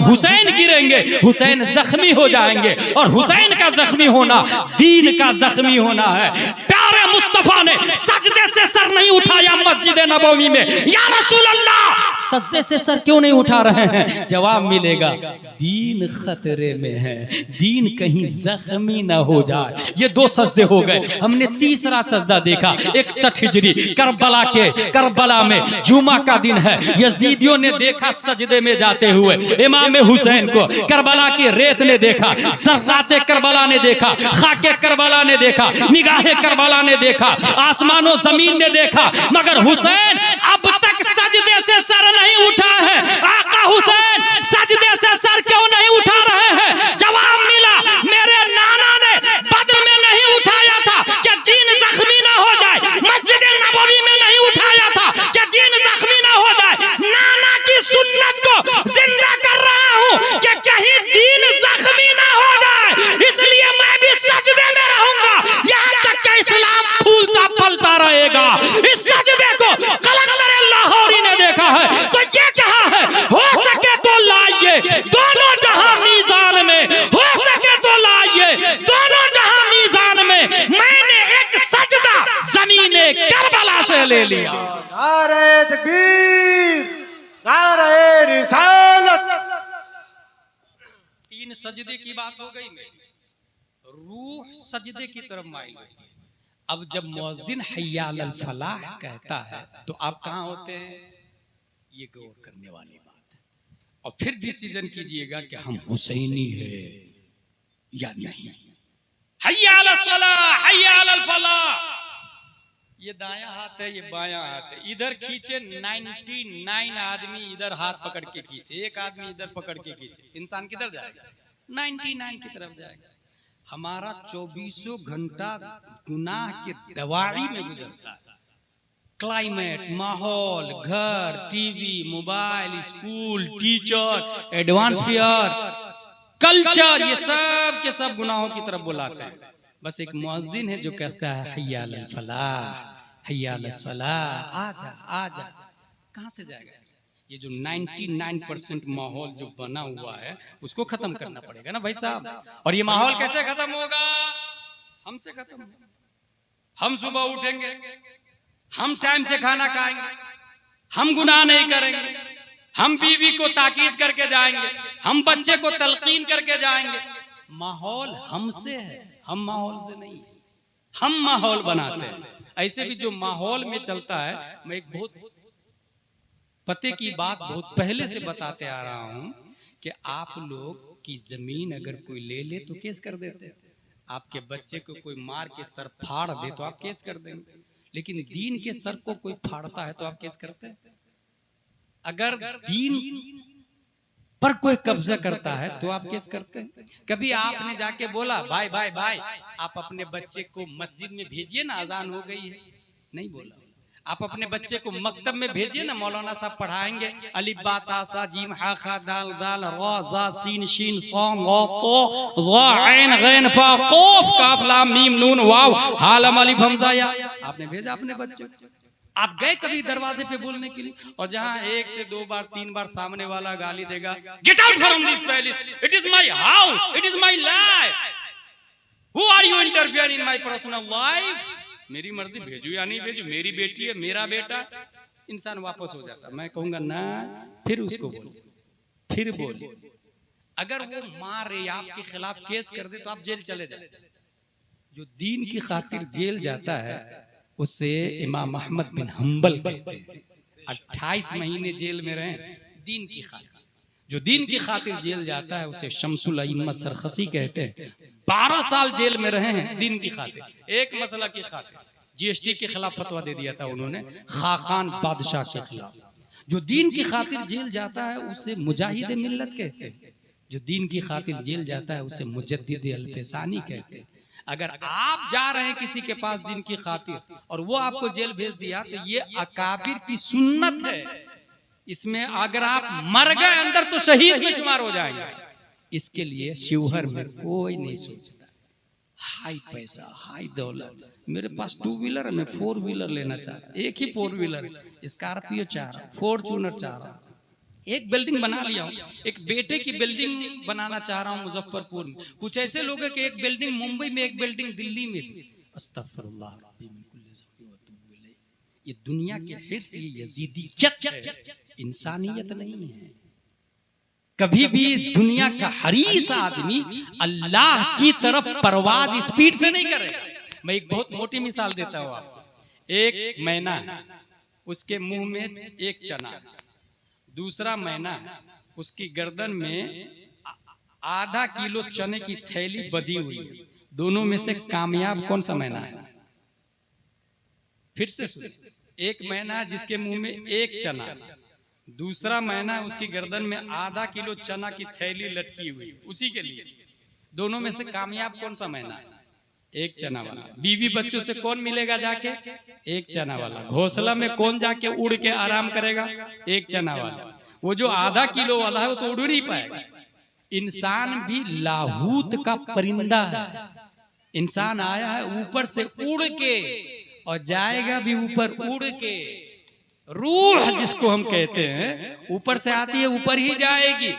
Speaker 1: हुसैन गिरेंगे, हुसैन जख्मी हो जाएंगे, और हुसैन का जख्मी होना दीन का जख्मी होना है। प्यारे मुस्तफा ने सजदे से सर नहीं उठाया मस्जिद नबवी में। या रसूल अल्लाह सजदे से सर क्यों नहीं उठा रहे हैं? जवाब मिलेगा, दीन खतरे में है, दीन कहीं जख्मी ना हो जाए। ये 2 सजदे हो गए। हमने तीसरा सजदा देखा 61 हिजरी करबला में जुमा का दिन है। यजीदियों ने देखा सजदे में जाते हुए इमाम हुसैन को, करबला की रेत ने देखा, ज़र्राते करबला ने देखा, खाके करबला ने देखा, निगाहे करबला ने देखा, आसमानो जमीन ने देखा, मगर हुसैन अब तक सजदे से सर नहीं उठा है। आका हुसैन सजदे से सर क्यों नहीं उठा रहे हैं? जवाब मिला, मेरे नाना ने बद्र में नहीं उठाया था कि दीन जख्मी ना हो जाए, मस्जिद नबवी में नहीं उठाया था कि दीन जख्मी ना हो जाए। नाना की सुन्नत को जिंदा कर रहा हूं कि कहीं दीन जख्मी ना हो जाए, इसलिए मैं भी सजदे में रहूंगा यहां तक कि इस्लाम फूलता फलता रहेगा। इस सजदे को कलंदर लाहौरी ने देखा है तो ये कहा है, हो सके तो लाइए दोनों जहां मीजान में, हो सके तो लाइए दोनों जहां मीजान में। मैंने एक सजदा ज़मीने करबला से ले लिया।
Speaker 2: नारे तकबीर, नारे रिसालत।
Speaker 1: 3 सजदे की बात हो गई मेरी। रूह सजदे की तरफ माइल होती है। अब जब मुअज्जिन हय्या अलल फलाह कहता है तो आप कहां होते हैं? ये गौर करने वाली बात है। और फिर डिसीजन कीजिएगा कि हम हुसैनी है या नहीं। हय्या अलल सलाह, हय्या अलल फलाह, ये दायां हाथ है, ये बायां हाथ है। इधर खींचे 99 आदमी इधर हाथ पकड़ के खींचे, एक आदमी इधर पकड़ के खींचे, इंसान किधर जाएगा? 99 की तरफ जाएगा। हमारा 24 घंटा गुनाह के दवाड़ी में गुजरता है। क्लाइमेट, माहौल, घर, TV, mobile, school, teacher, advance fair, culture, ये सब के सब गुनाहों की तरफ बुलाते हैं। बस एक मुअज्जिन है जो कहता है हय्या अलल फलाह, हय्या अलस सलाह, आजा आजा। कहां से जाएगा? ये जो 99% माहौल जो बना हुआ है उसको खत्म करना पड़ेगा ना भाई साहब। और ये माहौल कैसे खत्म होगा? हमसे खत्म होगा। हम सुबह उठेंगे, हम टाइम से खाना खाएंगे, हम गुनाह नहीं करेंगे, हम बीवी को ताकीद करके जाएंगे, हम बच्चे को तलकीन करके जाएंगे। माहौल हमसे है, हम माहौल से नहीं है। हम माहौल बनाते हैं। ऐसे भी जो माहौल में चलता है, मैं एक बहुत पते की बात बहुत पहले से बताते आ रहा हूं कि आप लोग की जमीन अगर कोई ले ले तो केस कर देते हैं। आपके बच्चे को कोई मार के सर फाड़ दे तो आप केस कर देंगे, लेकिन दीन के सर को कोई फाड़ता है तो आप केस करते हैं। अगर दीन पर कोई कब्जा करता है तो आप केस करते हैं। कभी आपने जाके बोला भाई भाई भाई आप अपने बच्चे को मस्जिद में भेजिए ना, अजान हो गई है? नहीं बोला। आप अपने बच्चे को मकतब में भेजिए ना, मौलाना साहब पढ़ाएंगे, अलिफ बा ता सा जीम हा खा दाल दाल रा जा सीन शीन साम वा तो ज़ा ऐन गैन फा क़ाफ काफ लाम मीम नून वाव हा लम अलिफ हमजा या। आपने भेजा अपने बच्चे को। आप गए कभी दरवाजे पे बोलने के लिए, और जहां 1 से 2 बार 3 बार सामने वाला गाली देगा, get out from this palace, it is my house, it is my life, who are you interfere in my personal life? मेरी मर्जी, भेजू या नहीं भेजू, मेरी बेटी है, मेरा बेटा। इंसान वापस हो जाता। मैं कहूंगा ना, फिर उसको बोलो, फिर बोलो। अगर वो मारे आपके खिलाफ केस कर दे तो आप जेल चले जाए। जो दीन की खातिर जेल जाता है उससे इमाम अहमद बिन हंबल कहते हैं 28 महीने जेल में रहे दीन की खातिर। जो दीन की खातिर जेल जाता है उसे शमसुल अइम्मा सरखसी कहते हैं। 12 साल जेल में रहे हैं दीन की खातिर, एक मसला की खातिर। जीएसटी के खिलाफ फतवा दे दिया था उन्होंने, खाकान बादशाह के खिलाफ। जो दीन की खातिर जेल जाता है उसे मुजाहिद मिल्लत कहते हैं। जो दीन की खातिर जेल जाता है उसे मुजद्दिद अल्फसानी कहते हैं। अगर आप जा रहे हैं किसी के पास दीन की खातिर और वो आपको जेल भेज दिया तो ये अकाबिर की सुन्नत है। इसमें अगर आप मर गए अंदर तो शहीद में शुमार हो जाएंगे। इसके लिए शिवहर में कोई नहीं सोचता हाई पैसा हाई दौलत, मेरे पास 2 व्हीलर है, मैं 4 व्हीलर लेना चाहता, एक ही 4 व्हीलर स्कॉर्पियो चाह रहा, फॉर्च्यूनर चाह रहा, एक बिल्डिंग बना लिया हूँ, एक बेटे की बिल्डिंग बनाना चाह रहा हूँ मुजफ्फरपुर में। कुछ ऐसे लोग हैं कि एक बिल्डिंग मुंबई में, एक बिल्डिंग दिल्ली में भी। अस्तगफिरुल्लाह, ये दुनिया के हिर्स, ये यजीदियत है, इंसानियत नहीं है। कभी भी दुनिया का हरीस आदमी अल्लाह की तरफ परवाज स्पीड से नहीं करेगा। मैं एक बहुत मोटी मिसाल देता हूं आपको। एक मैना, उसके मुंह में एक चना, दूसरा मैना, उसकी गर्दन में आधा किलो चने की थैली बधी हुई है। दोनों में से कामयाब कौन सा मैना है? फिर से सुन, एक मैना जिसके मुंह में एक चना, दूसरा मैना उसकी गर्दन में आधा किलो चना की थैली लटकी हुई, उसी के लिए। दोनों में से कामयाब कौन सा मैना है? एक चना वाला। बीवी बच्चों से कौन मिलेगा जाके? एक चना वाला। घोंसला में कौन जाके उड़ के आराम करेगा? एक चना वाला। वो जो आधा किलो वाला है वो तो उड़ नहीं पाएगा। इंसान भी लाहूत का परिंदा है। इंसान आया है ऊपर से उड़ के और जाएगा भी ऊपर उड़ के। रूह जिसको हम कहते हैं ऊपर से आती है ऊपर ही जाएगी।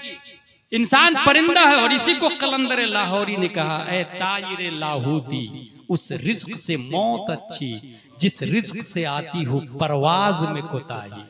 Speaker 1: इंसान परिंदा है। और इसी को कलंदर लाहौरी ने कहा, ऐ तायरे लाहूती, उस रिज्क से मौत अच्छी जिस रिज्क से आती हो परवाज में कोताही।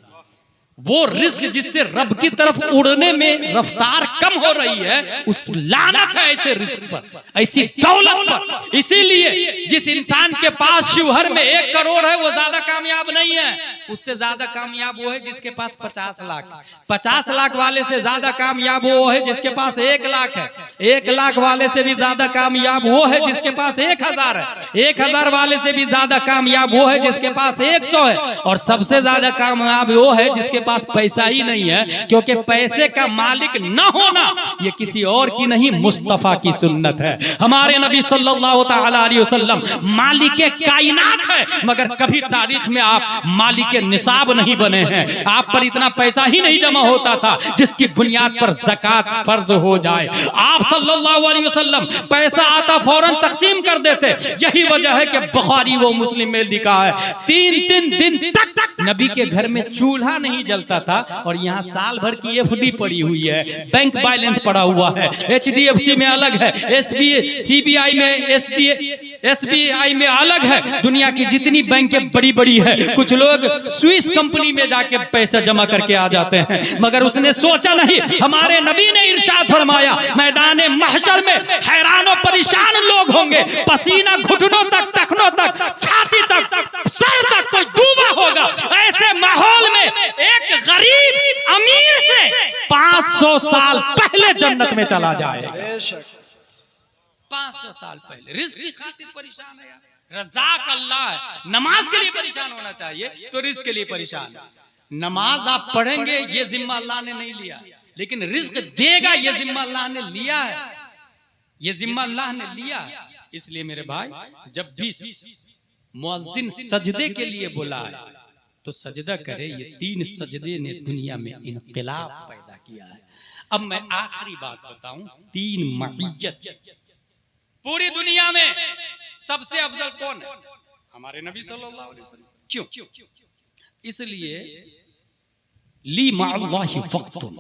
Speaker 1: वो रिस्क जिससे रब की तरफ उड़ने में रफ्तार कम हो रही है, उस लानत है ऐसे रिस्क पर, ऐसी दौलत पर। इसीलिए जिस इंसान के पास शिवहर में 1 करोड़ है वो ज्यादा कामयाब नहीं है। उससे ज्यादा कामयाब वो है जिसके पास 50 लाख। 50 लाख वाले से ज्यादा कामयाब वो है जिसके पास 1 लाख है। 1 लाख वाले से भी ज्यादा कामयाब वो है जिसके पास 1000 है। 1000 वाले से भी ज्यादा कामयाब वो है जिसके पास 100 है। और सबसे ज्यादा कामयाब वो है जिसके पास पैसा ही नहीं है, क्योंकि पैसे का मालिक न होना ये किसी और की नहीं, मुस्तफा की सुन्नत है। हमारे नबी सल्लल्लाहु तआला अलैहि वसल्लम मालिक कायनात है, मगर कभी तारीख में आप मालिक निसाब नहीं बने हैं। आप पर इतना पैसा ही नहीं जमा होता था जिसकी बुनियाद पर ज़कात फर्ज हो जाए। आप सल्लल्लाहु अलैहि वसल्लम पैसा आता फौरन तकसीम कर देते। यही वजह है कि बुखारी व मुस्लिम में लिखा है 3 दिन तक नबी के घर में चूल्हा नहीं जलता था। और यहाँ साल भर की एफडी पड़ी हुई है, बैंक बैलेंस पड़ा हुआ है, HDFC में अलग है, CBI में SBI में अलग है। दुनिया की जितनी बैंकें बड़ी बड़ी है, कुछ लोग स्विस कंपनी में जाके पैसा जमा करके आ जाते हैं। मगर उसने सोचा नहीं, हमारे नबी ने इरशाद फरमाया, मैदान महशर में हैरान और परेशान लोग होंगे, पसीना घुटनों तक, टखनों तक, छाती तक, सर तक कोई डूबा होगा। ऐसे माहौल में एक गरीब अमीर से 500 साल पहले जन्नत में चला जाएगा। 500 साल पहले। रिस्क की खातिर परेशान है यार। रज़ाक अल्लाह है। नमाज के लिए परेशान होना चाहिए तो रिस्क के लिए परेशान। नमाज आप पढ़ेंगे ये जिम्मा अल्लाह ने नहीं लिया, लेकिन रिस्क देगा ये जिम्मा अल्लाह ने लिया है। ये जिम्मा अल्लाह ने लिया है। इसलिए मेरे भाई, जब भी मुअज्जिन सजदे के लिए बुलाए तो सजदा करे। ये 3 सजदे ने दुनिया में इनकलाब पैदा किया है। अब मैं आखिरी बात बताऊं, 3 मईयत। पूरी दुनिया में सबसे अफजल कौन है? हमारे नबी सल्लल्लाहु अलैहि वसल्लम। क्यों? इसलिए ली मअल्लाहि वक्तुन,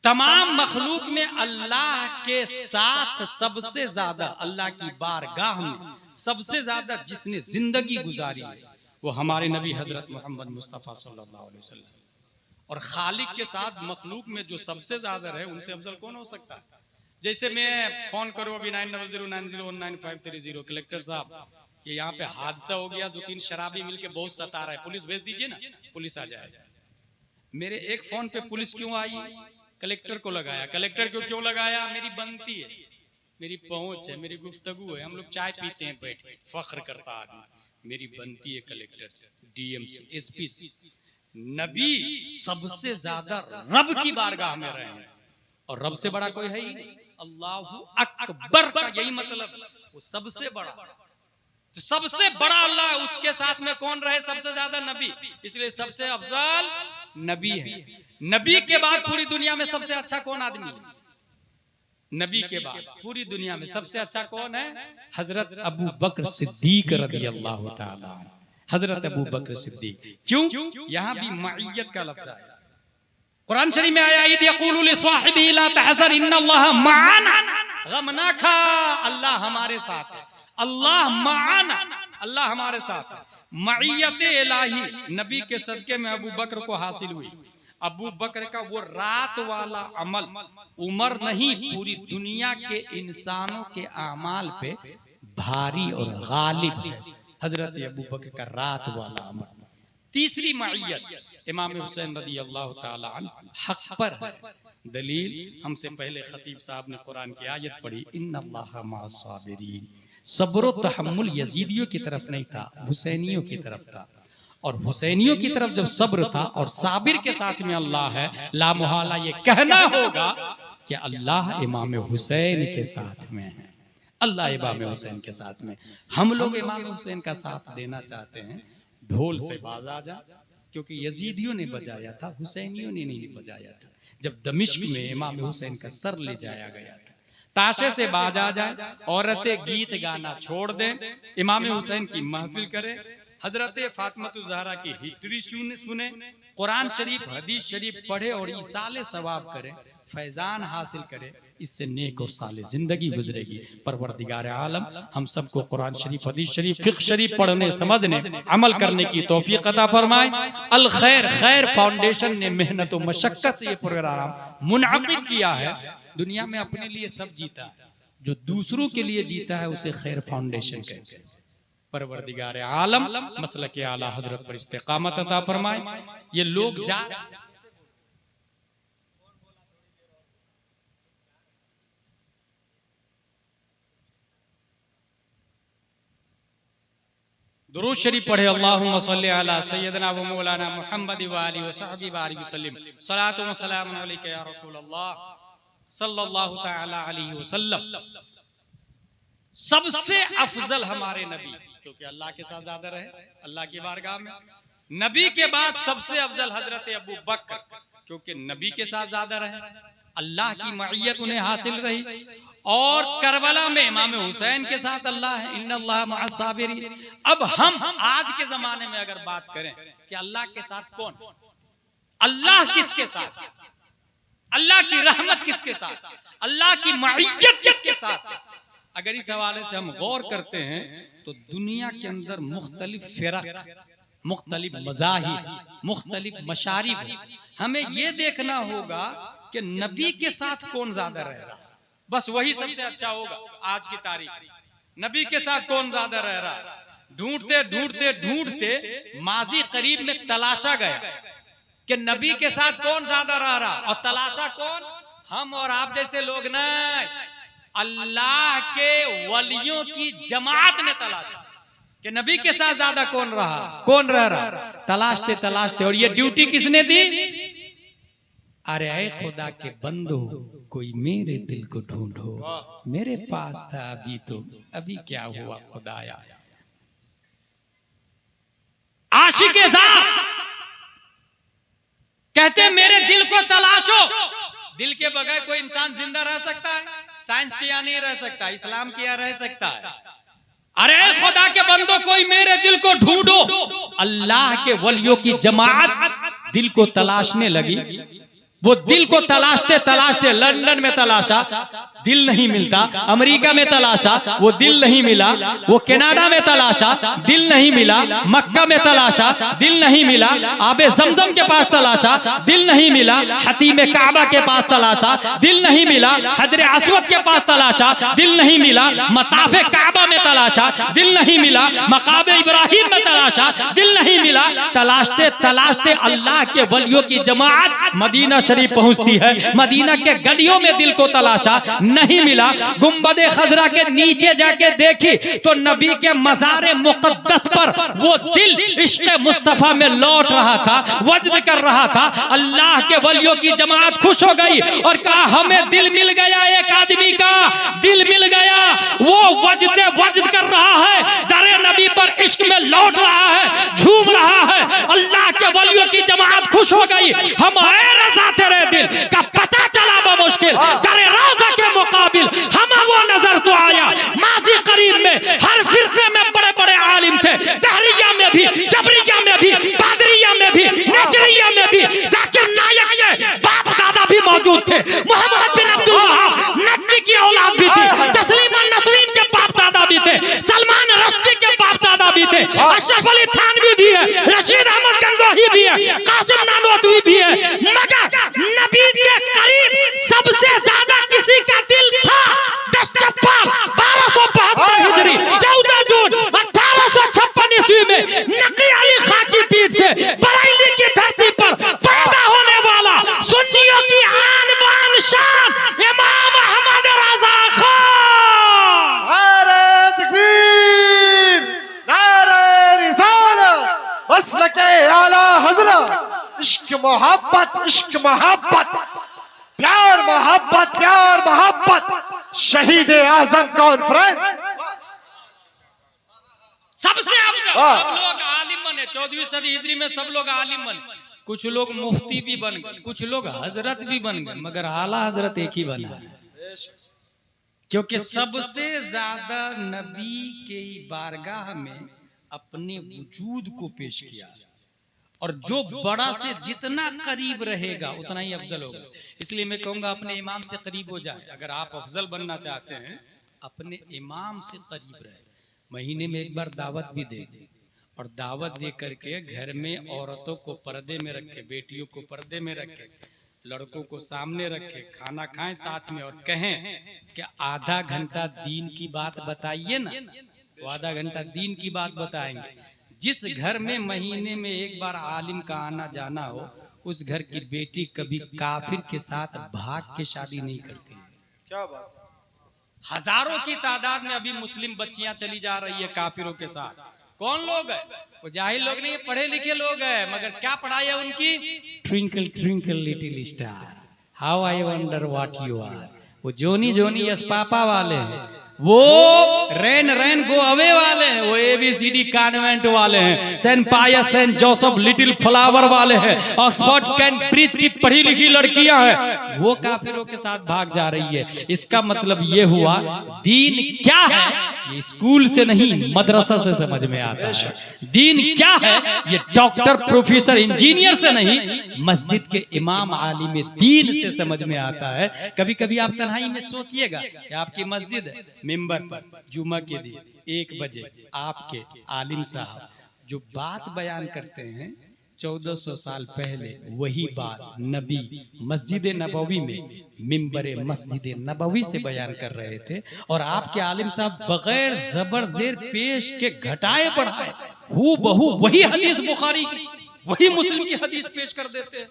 Speaker 1: तमाम मखलूक में अल्लाह के साथ सबसे ज्यादा, अल्लाह की बारगाह में सबसे ज्यादा जिसने जिंदगी गुजारी है वो हमारे नबी हजरत मोहम्मद मुस्तफ़ा सल्लल्लाहु अलैहि वसल्लम। और खालिक के साथ मखलूक में जो सबसे ज्यादा रहे उनसे अफजल कौन हो सकता है? जैसे मैं फोन करूं अभी 9009090530, कलेक्टर साहब ये यहाँ पे हादसा हो गया, 2-3 शराबी मिलके बहुत सता रहा है, पुलिस भेज दीजिए ना। पुलिस आ जाएगा। मेरे एक फोन पे पुलिस क्यों आई? कलेक्टर को लगाया। कलेक्टर को क्यों लगाया? मेरी बनती है, मेरी पहुंच है, मेरी गुफ्तगू है। हम लोग चाय पीते हैं बैठ के, फख्र करता आदमी, मेरी बनती है कलेक्टर से, DM से, SP से। नबी सबसे ज्यादा रब की बारगाह में रहे हैं, और रब से बड़ा कोई है ही नहीं। अल्लाहु अकबर का यही मतलब, वो सबसे बड़ा। तो सबसे बड़ा अल्लाह है, उसके साथ में कौन रहे? सबसे ज्यादा नबी। इसलिए सबसे अफजल नबी है। नबी के बाद पूरी दुनिया में सबसे अच्छा कौन आदमी है? नबी के बाद पूरी दुनिया में सबसे अच्छा कौन है? हजरत अबू बकर सिद्दीक रज़ियल्लाहु ताला। हजरत अबू बकर सिद्दीक। क्यों? यहाँ भी मईयत का लफ्ज है। कुरान शरीफ में आया, इद यक़ूलु लिस्वाहिबिही ला तहज़न इन्नल्लाह मअना, गम ना खा, अल्लाह हमारे साथ है। अल्लाह मअना, अल्लाह हमारे साथ है। मईयत इलाही नबी के सदके में अबू बकर को हासिल हुई। अबू बकर का वो रात वाला अमल उमर नहीं, पूरी दुनिया के इंसानों के आमाल पे भारी और गालिब है हजरत अबू बकर का रात वाला अमल। तीसरी मईयत इमाम हुसैन रज़ी अल्लाह ताला अन्हु हक पर है। दलील हमसे पहले खतीब साहब ने कुरान की आयत पढ़ी, इन्नल्लाहा मअस-साबिरीन। सब्र व तहम्मुल यजीदियों की तरफ नहीं था, हुसैनियों की तरफ था। और हुसैनियों की तरफ जब सब्र था और साबिर के साथ में अल्लाह है, ला मुहाला ये कहना होगा कि अल्लाह इमाम हुसैन के साथ में है। अल्लाह इमाम हुसैन के साथ में। हम लोग इमाम हुसैन का साथ देना चाहते हैं, ढोल से बाज आ जा, क्योंकि यजीदियों ने बजाया था, हुसैनियों ने नहीं बजाया था। जब दमिश्क में इमाम हुसैन का सर ले जाया गया था, ताशे से बाज आ जाए, औरतें गीत गाना छोड़ दें, इमाम हुसैन की महफिल करें, हजरत फातिमा ज़हरा की हिस्ट्री सुने, कुरान शरीफ हदीस शरीफ पढ़े और इसाले सवाब करें, फैजान हासिल करे, इससे नेक और साले जिंदगी गुजरेगी। परवरदिगार आलम हम सबको कुरान शरीफ हदीस शरीफ फिक्र शरीफ पढ़ने समझने अमल करने की तौफीक अता फरमाए। अल खैर खैर फाउंडेशन ने मेहनत और मशक्कत से ये प्रोग्राम मुनअक़िद किया है। दुनिया में अपने लिए सब जीता है, जो दूसरों के लिए जीता है उसे खैर फाउंडेशन कहते हैं। परवरदिगार आलम मसलक आला हजरत पर इस्तिकामत अता फरमाए। ये लोग जा दुरूद शरीफ पढ़े, अल्लाहुम्मा सल्ली अला सय्यदना व मौलाना मुहम्मद व आलिहि व सहबी बारिक वसल्लम। सलातु व सलामुन अलैका या रसूल अल्लाह सल्लल्लाहु तआला अलैहि वसल्लम। सबसे अफजल हमारे नबी, क्योंकि अल्लाह के साथ ज्यादा रहे अल्लाह की बारगाह में। नबी के बाद सबसे अफजल हजरत अबू बकर, क्योंकि नबी के साथ ज्यादा रहे, अल्लाह की मईयत उन्हें हासिल रही। और करबला में इमाम हुसैन के साथ अल्लाह है, इन्नल्लाह मअस-साबिरीन। अब हम आज के जमाने में अगर बात करें कि अल्लाह के साथ कौन, अल्लाह किसके साथ, अल्लाह की रहमत किसके साथ, अल्लाह की मईयत किसके साथ, अगर इस हवाले से हम गौर करते हैं तो दुनिया के अंदर मुख्तलिफ फिरक, मुख्तलिफ मज़ाहिब, मुख्तलिफ मशारिब, हमें यह देखना होगा कि नबी के साथ कौन ज्यादा रह रहा, बस वही सबसे अच्छा होगा। आज की तारीख नबी के साथ कौन ज्यादा रह रहा, ढूंढते ढूंढते ढूंढते माजी करीब में तलाशा गया कि नबी के साथ कौन ज्यादा रह रहा, और तलाशा कौन, हम और आप जैसे लोग नहीं, अल्लाह के वलियों की जमात ने तलाशा कि नबी के साथ ज्यादा कौन रहा, कौन रह रहा, तलाशते तलाशते। और ये ड्यूटी किसने दी, अरे ऐ खुदा के बंदो कोई मेरे दिल को ढूंढो, मेरे पास था अभी तो अभी क्या हुआ खुदाया। आशिक़े ज़ात कहते मेरे दिल को तलाशो। दिल के बगैर कोई इंसान जिंदा रह सकता है? साइंस के यहाँ नहीं रह सकता, इस्लाम के यहाँ रह सकता है। अरे खुदा के बंदो कोई मेरे दिल को ढूंढो। अल्लाह के वलियों की जमात दिल को तलाशने लगी। वो दिल को तलाशते तलाशते लंदन में तलाशा, दिल नहीं मिलता, अमेरिका में तलाशा, वो दिल नहीं मिला, वो कनाडा में तलाशा, दिल नहीं मिला, मक्का में तलाशा, दिल नहीं मिला, आबे जमजम के पास तलाशा, दिल नहीं मिला, हतीम काबा के पास तलाशा, दिल नहीं मिला, हजरे अस्वद के पास तलाशा, दिल नहीं मिला, मताफे काबा में तलाशा, दिल नहीं मिला, मकाबे इब्राहिम में तलाशा, दिल नहीं मिला। तलाशते तलाशते अल्लाह के वलियों की जमात मदीना शरीफ पहुंचती है। मदीना के गलियों में दिल को तलाशा, नहीं मिला। गुंबदे खजरा के नीचे जाके देखी तो नबी के मज़ारे मुक़द्दस पर वो दिल इश्क़े मुस्तफ़ा में लौट रहा था, वज्द कर रहा था। अल्लाह के वलियों की जमात खुश हो गई और कहा हमें दिल मिल गया, एक आदमी का दिल मिल गया, वो वज्द कर रहा है, दरे नबी पर इश्क में लौट रहा है, झूम रहा है। अल्लाह के वलियों की जमात खुश हो गई। हम आए रज़ा तेरे दिल का पता चला बमुश्किल, दरे रोज़ा के मुकाबिल हम वो नजर तो आया। माजी करीब में हर फिरके में बड़े बड़े आलिम थे, दहरिया में भी, जबरिया में भी, पादरिया में भी, नजरिया में भी, जाकिर नायक के बाप दादा भी मौजूद थे, मोहम्मद बिन अब्दुल वहाब नदवी की औलाद भी थी, तस्लीमा नसरीन के बाप दादा भी थे, सलमान रश्दी के बाप दादा भी
Speaker 3: बात है। अशरफ अली थानवी भी है, रशीद अहमद गंगोही भी है, कासिम नानोतवी भी है, मगर नबी के करीब सबसे ज्यादा किसी का दिल था 10 चप्पल 1272 हिजरी 14 जून 1856 ईस्वी में नकी अली खां की पीठ से बरेली की धरती पर पैदा होने वाला सुन्नियों की आन बान शान इमाम अहमद रजा खान।
Speaker 2: नारे तकबीर, नारे रिसालत, मसलके आला हजरत, इश्क मोहब्बत, इश्क मोहब्बत, प्यार मोहब्बत, प्यार मोहब्बत, शहीद आजम कॉन्फ्रेंस।
Speaker 1: सबसे अफजल सब लोग आलिम बने। 14वीं सदी हिजरी में सब लोग आलिम बने। कुछ लोग मुफ्ती भी बन गए, कुछ लोग हजरत भी बन गए, मगर आला हजरत एक ही बना है, क्योंकि सबसे ज्यादा नबी के बारगाह में अपने वजूद को पेश किया। और जो बड़ा से जितना करीब रहेगा उतना ही अफजल होगा। इसलिए मैं कहूंगा अपने इमाम से करीब हो जाए। अगर आप अफजल बनना चाहते हैं अपने इमाम से करीब रहे। महीने में एक बार दावत भी दे दे, और दावत दे करके घर में औरतों को पर्दे में रखे, बेटियों को पर्दे में रखे, लड़कों को सामने रखे, खाना खाएं साथ में, और कहें कि आधा घंटा दीन की बात बताइए ना। वो आधा घंटा दीन की बात बताएंगे। जिस घर में महीने में एक बार आलिम का आना जाना हो, उस घर की बेटी कभी काफिर के साथ भाग के शादी नहीं करती।
Speaker 2: क्या बात।
Speaker 1: हजारों की तादाद में अभी मुस्लिम बच्चियां चली जा रही है काफिरों के साथ। कौन लोग है? वो जाहिल लोग नहीं, पढ़े लिखे लोग हैं, मगर क्या पढ़ाई है उनकी? Twinkle twinkle little star, how I wonder what you are. वो जोनी जोनी यस पापा वाले हैं, वो रेन रेन गो अवे वाले हैं, वो ABCD कॉन्वेंट वाले हैं, सेंट पायस सेंट जोसेफ लिटिल फ्लावर वाले हैं, ऑक्सफोर्ड कैम्ब्रिज की पढ़ी लिखी लड़कियां हैं, वो काफिरों के साथ भाग जा रही है। इसका मतलब ये हुआ दीन क्या है ये स्कूल से नहीं मदरसा से समझ में आता है। दीन क्या है ये डॉक्टर प्रोफेसर इंजीनियर से नहीं, मस्जिद के इमाम आलिम दीन से समझ में आता है। कभी कभी आप तन्हाई में सोचिएगा कि आपकी मस्जिद है, मिंबर पर जुमा के दिन 1 बजे आपके आलिम साहब जो बात बयान करते हैं 1400 साल पहले, वही बात नबी मस्जिद नबवी में मिंबर मस्जिद नबवी से बयान कर रहे थे। और आपके आलिम साहब बगैर जबर जेर पेश के घटाए बढ़ाए हू बहू वही हदीस बुखारी की, वही मुस्लिम की हदीस पेश कर देते हैं।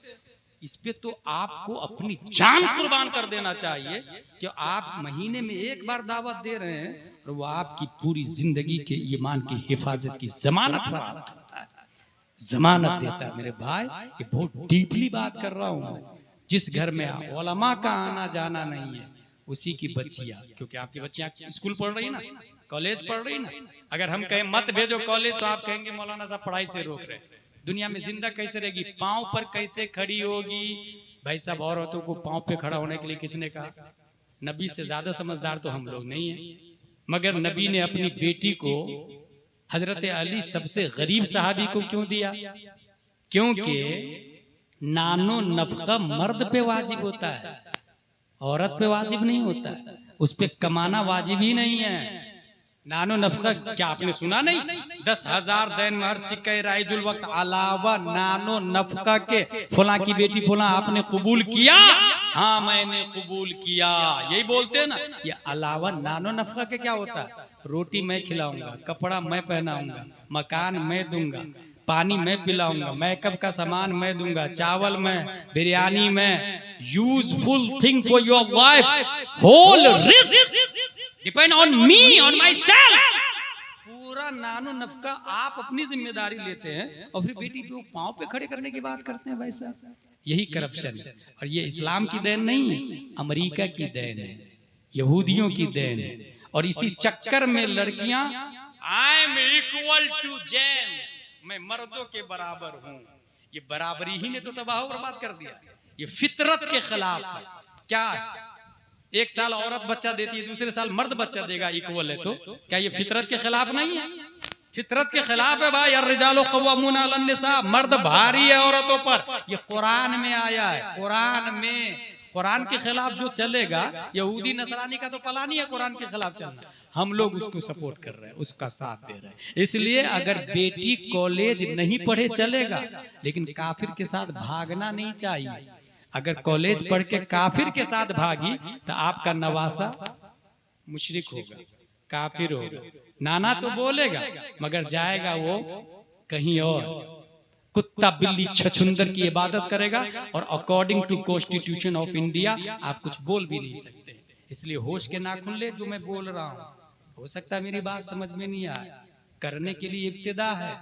Speaker 1: इस पे तो आपको अपनी जान कुर्बान कर देना चाहिए कि आप महीने में एक बार दावत दे रहे हैं और वो आपकी पूरी जिंदगी के ईमान की हिफाजत की जमानत फराहम करता है, जमानत देता है। मेरे भाई ये बहुत डीपली बात कर रहा हूँ। जिस घर में उलमा का आना जाना नहीं है उसी की बच्चियां, क्योंकि आपकी बच्चियां स्कूल पढ़ रही ना, कॉलेज पढ़ रही ना। अगर हम कहें मत भेजो कॉलेज तो आप कहेंगे मौलाना साहब पढ़ाई से रोक रहे। दुनिया में जिंदा कैसे रहेगी, पांव पर कैसे खड़ी होगी? भाई साहब औरतों को पांव पे खड़ा होने के लिए किसने कहा? नबी से ज्यादा समझदार तो हम लोग नहीं है। मगर नबी ने अपनी बेटी को हजरत अली सबसे गरीब सहाबी को क्यों दिया? क्योंकि नानो नफका मर्द पे वाजिब होता है, औरत पे वाजिब नहीं होता है। उस पे कमाना वाजिब ही नहीं है। नानो नफका क्या आपने सुना नहीं? 10,000 दैन महर सिक्के राइजुल वक्त अलावा नानो नफका के फुला की बेटी फुला आपने कबूल किया? हाँ मैंने कबूल किया, यही बोलते हैं ना। ये अलावा नानो नफका के क्या होता है? रोटी मैं खिलाऊंगा, कपड़ा मैं पहनाऊंगा, मकान मैं दूंगा, पानी मैं पिलाऊंगा, मेकअप का सामान मैं दूंगा, चावल मैं, बिरयानी मैं, useful thing for your wife, whole risk depend on me, on myself. पूरा नानो नफका आप अपनी जिम्मेदारी लेते हैं और फिर बेटी को पांव पे खड़े करने की बात करते हैं। भाई साहब यही करप्शन है। और ये इस्लाम की देन नहीं, अमेरिका की देन है, यहूदियों की देन है। और इसी चक्कर में लड़कियां I am equal to gents, मैं मर्दों के बराबर हूं। ये बराबरी ही ने तो तबाह बर्बाद कर दिया। ये फितरत के खिलाफ है। क्या एक साल औरत बच्चा देती है, दूसरे साल मर्द बच्चा देगा, इक्वल है, तो क्या ये फितरत के खिलाफ नहीं है? फितरत के खिलाफ है भाई। अर्रिजालु क़व्वामूना अलन निसा, मर्द भारी है औरतों पर। ये कुरान में आया है। कुरान में, कुरान के खिलाफ जो चलेगा, यहूदी नसरानी का तो पला नहीं है कुरान के खिलाफ चलना। हम लोग उसको सपोर्ट कर रहे हैं, उसका साथ दे रहे हैं। इसलिए अगर बेटी कॉलेज नहीं पढ़े चलेगा, लेकिन काफिर के साथ भागना नहीं चाहिए। अगर कॉलेज पढ़ के काफिर के साथ भागी तो आपका नवासा मुशरिक होगा, काफिर होगा। नाना तो बोलेगा मगर जाएगा वो कहीं और, कुत्ता बिल्ली छछुंदर की इबादत करेगा। और according to constitution of India आप कुछ बोल भी नहीं सकते। इसलिए होश के नाखून ले जो मैं बोल रहा हूँ। हो सकता है मेरी बात समझ में नहीं आए, करने के लिए इब्तिदा है।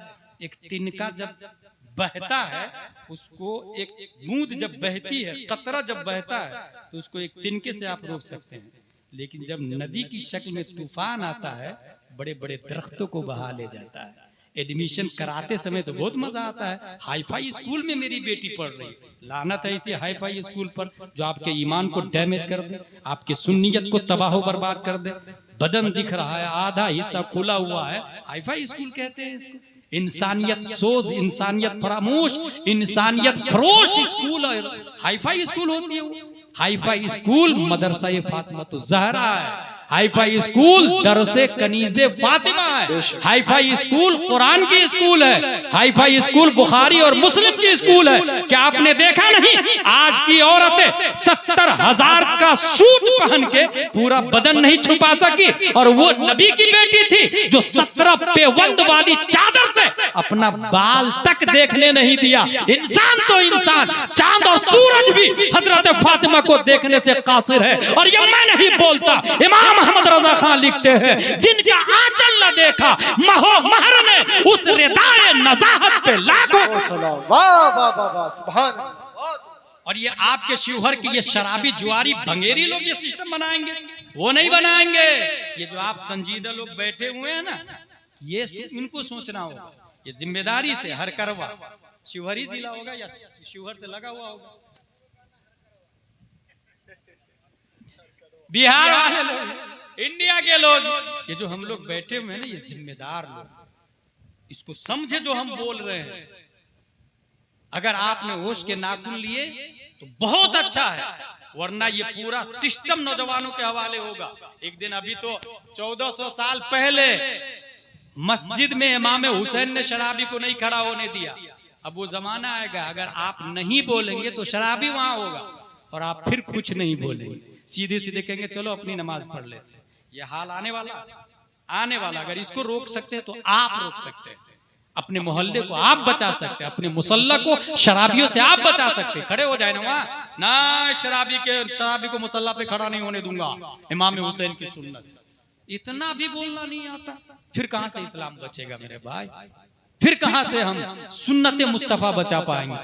Speaker 1: एक तिनका जब बहता है, उसको एक बूंद जब बहती है, कतरा जब बहता है, तो उसको एक तिनके से आप रोक सकते हैं। लेकिन जब नदी की शक्ल में तूफान आता है, बड़े बड़े दरख्तों को बहा ले जाता है। एडमिशन कराते समय तो बहुत मजा आता है। हाईफाई स्कूल में मेरी बेटी पढ़ रही, लानत है इसी हाईफाई स्कूल पर जो आपके ईमान को डैमेज कर दे, आपके सुन्नियत को तबाह बर्बाद कर दे। बदन दिख रहा है, आधा हिस्सा खुला हुआ है, हाईफाई स्कूल कहते हैं इसको। इंसानियत सोज, इंसानियत फरामोश, इंसानियत फरोश स्कूल हाईफाई स्कूल होती है। हाईफाई स्कूल मदरसा फातिमा ज़हरा है, हाईफाई स्कूल दरसे कनीज़े फातिमा है, हाईफाई स्कूल कुरान की स्कूल है, हाईफाई स्कूल बुखारी और मुस्लिम की स्कूल है। क्या आपने देखा नहीं, आज की औरतें 70,000 का सूट पहन के पूरा बदन नहीं छुपा सकी, और वो नबी की बेटी थी जो 17 पेवंद वाली चादर से अपना बाल तक देखने नहीं दिया। इंसान तो इंसान, चांद और सूरज भी हजरत फातिमा को देखने से कासिर है। और ये मैं नहीं बोलता, इमाम मोहम्मद रजा खान लिखते हैं, जिनका आंचल न देखा महो महर ने उस रिदाए नज़ाहत पे लाखों
Speaker 2: सलाम। वाह वाह वाह वाह, सुभान अल्लाह।
Speaker 1: और ये आपके शिवहर की ये शराबी जुआरी भंगेरी लोग ये सिस्टम बनाएंगे, वो नहीं बनाएंगे। ये जो आप संजीदा लोग बैठे हुए हैं ना, ये इनको सोचना होगा। ये जिम्मेदारी से हर करवा शिवहरी जिला होगा या शिवहर से लगा हुआ होगा, बिहार वाले लोग, इंडिया के लोग, ये जो हम लोग बैठे हुए हैं ना, ये जिम्मेदार लोग, इसको समझे जो हम बोल रहे हैं। अगर आपने होश के नाखून लिए तो बहुत अच्छा है, वरना ये पूरा सिस्टम नौजवानों के हवाले होगा। एक दिन अभी तो 1400 साल पहले मस्जिद में इमाम हुसैन ने शराबी को नहीं खड़ा होने दिया। अब वो जमाना आएगा, अगर आप नहीं बोलेंगे तो शराबी वहां होगा, और आप फिर कुछ नहीं बोलेंगे, सीधे सीधे कहेंगे चलो अपनी नमाज पढ़ लेते हैं। ये हाल आने वाला। अगर इसको रोक सकते हैं तो आप रोक सकते हैं, अपने मोहल्ले को आप बचा सकते हैं, अपने मुसल्ला को शराबियों से आप बचा सकते हैं। खड़े हो जाए ना वहां, ना शराबी को मुसल्ला पे खड़ा नहीं होने दूंगा, इमाम हुसैन की सुन्नत। इतना भी बोलना नहीं आता, फिर कहां से इस्लाम बचेगा मेरे भाई? फिर कहां से हम सुन्नत मुस्तफा बचा पाएंगे?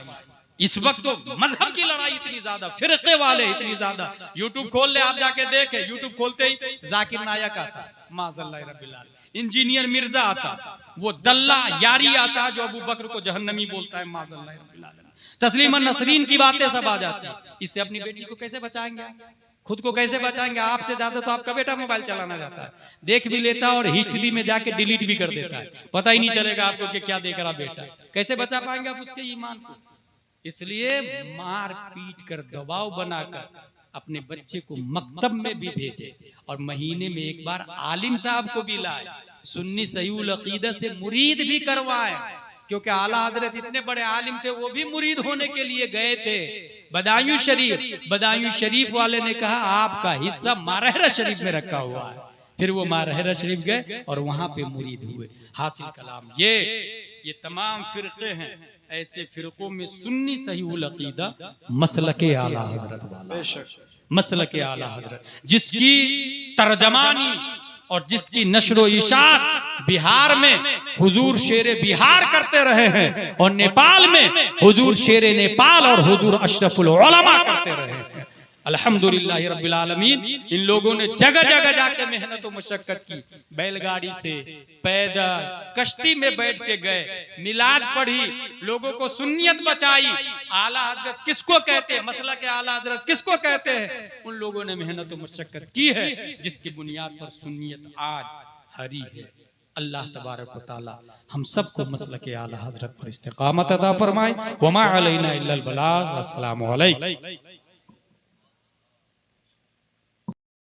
Speaker 1: इस वक्त तो मजहब की लड़ाई इतनी ज्यादा, फिरके वाले इतनी ज्यादा। यूट्यूब खोल ले आप, जाके देखे, यूट्यूब खोलते ही जाकिर नायक आता, माज़अल्लाह रब्बिल आलमीन, इंजीनियर मिर्जा आता, वो दल्ला यारी आता जो अबू बकर को जहन्नमी बोलता है, माज़अल्लाह रब्बिल आलमीन, तस्लीमा नसरीन की बातें सब आ जाती है। इससे अपनी बेटी को कैसे बचाएंगे, खुद को कैसे बचाएंगे? आपसे ज्यादा तो आपका बेटा मोबाइल चलाना जाता है, देख भी लेता है और हिस्ट्री में जाके डिलीट भी कर देता है, पता ही नहीं चलेगा आपको कि क्या देख रहा बेटा। कैसे बचा पाएंगे आप उसके ईमान को? इसलिए मार पीट कर, दबाव बनाकर अपने बच्चे को मकतब में भी भेजे, और महीने में एक बार आलिम साहब को भी लाए, सुन्नी सहीउल अकीदा से मुरीद भी करवाए, क्योंकि आला हजरत इतने बड़े आलिम थे, वो भी मुरीद होने के लिए गए थे बदायूं शरीफ वाले ने कहा आपका हिस्सा मारहरा शरीफ में रखा हुआ है। फिर वो मारहरा शरीफ गए और वहां पे मुरीद हुए। हासिल कलाम ये तमाम फिरके हैं, ऐसे फिरकों में सुन्नी सहीउल अकीदा मसलके आला हजरत वाला, मसलके आला हजरत, जिसकी तर्जमानी और जिसकी नशरो इशात बिहार में हुजूर शेरे बिहार करते रहे हैं, और नेपाल में हुजूर शेरे नेपाल और हुजूर अशरफुल उलमा करते रहे हैं। अल्हम्दुलिल्लाह रब्बिल आलमीन। इन लोगों ने जगह जगह जाके मेहनत और मशक्कत की, बैलगाड़ी से, पैदल, कश्ती में बैठ के गए, मिलाद पढ़ी, लोगों को सुन्नियत बचाई। आला हजरत किसको कहते हैं, मसला के आला हजरत किसको कहते हैं? उन लोगों ने मेहनत और मशक्कत की है, जिसकी बुनियाद पर सुन्नियत आज हरी है। अल्लाह तबारक व तआला हम सबको मसला के आला हजरत पर इस्तिकामत अता फरमाए। वमा अलैना इल्लल बलाग। अस्सलामु अलैकुम।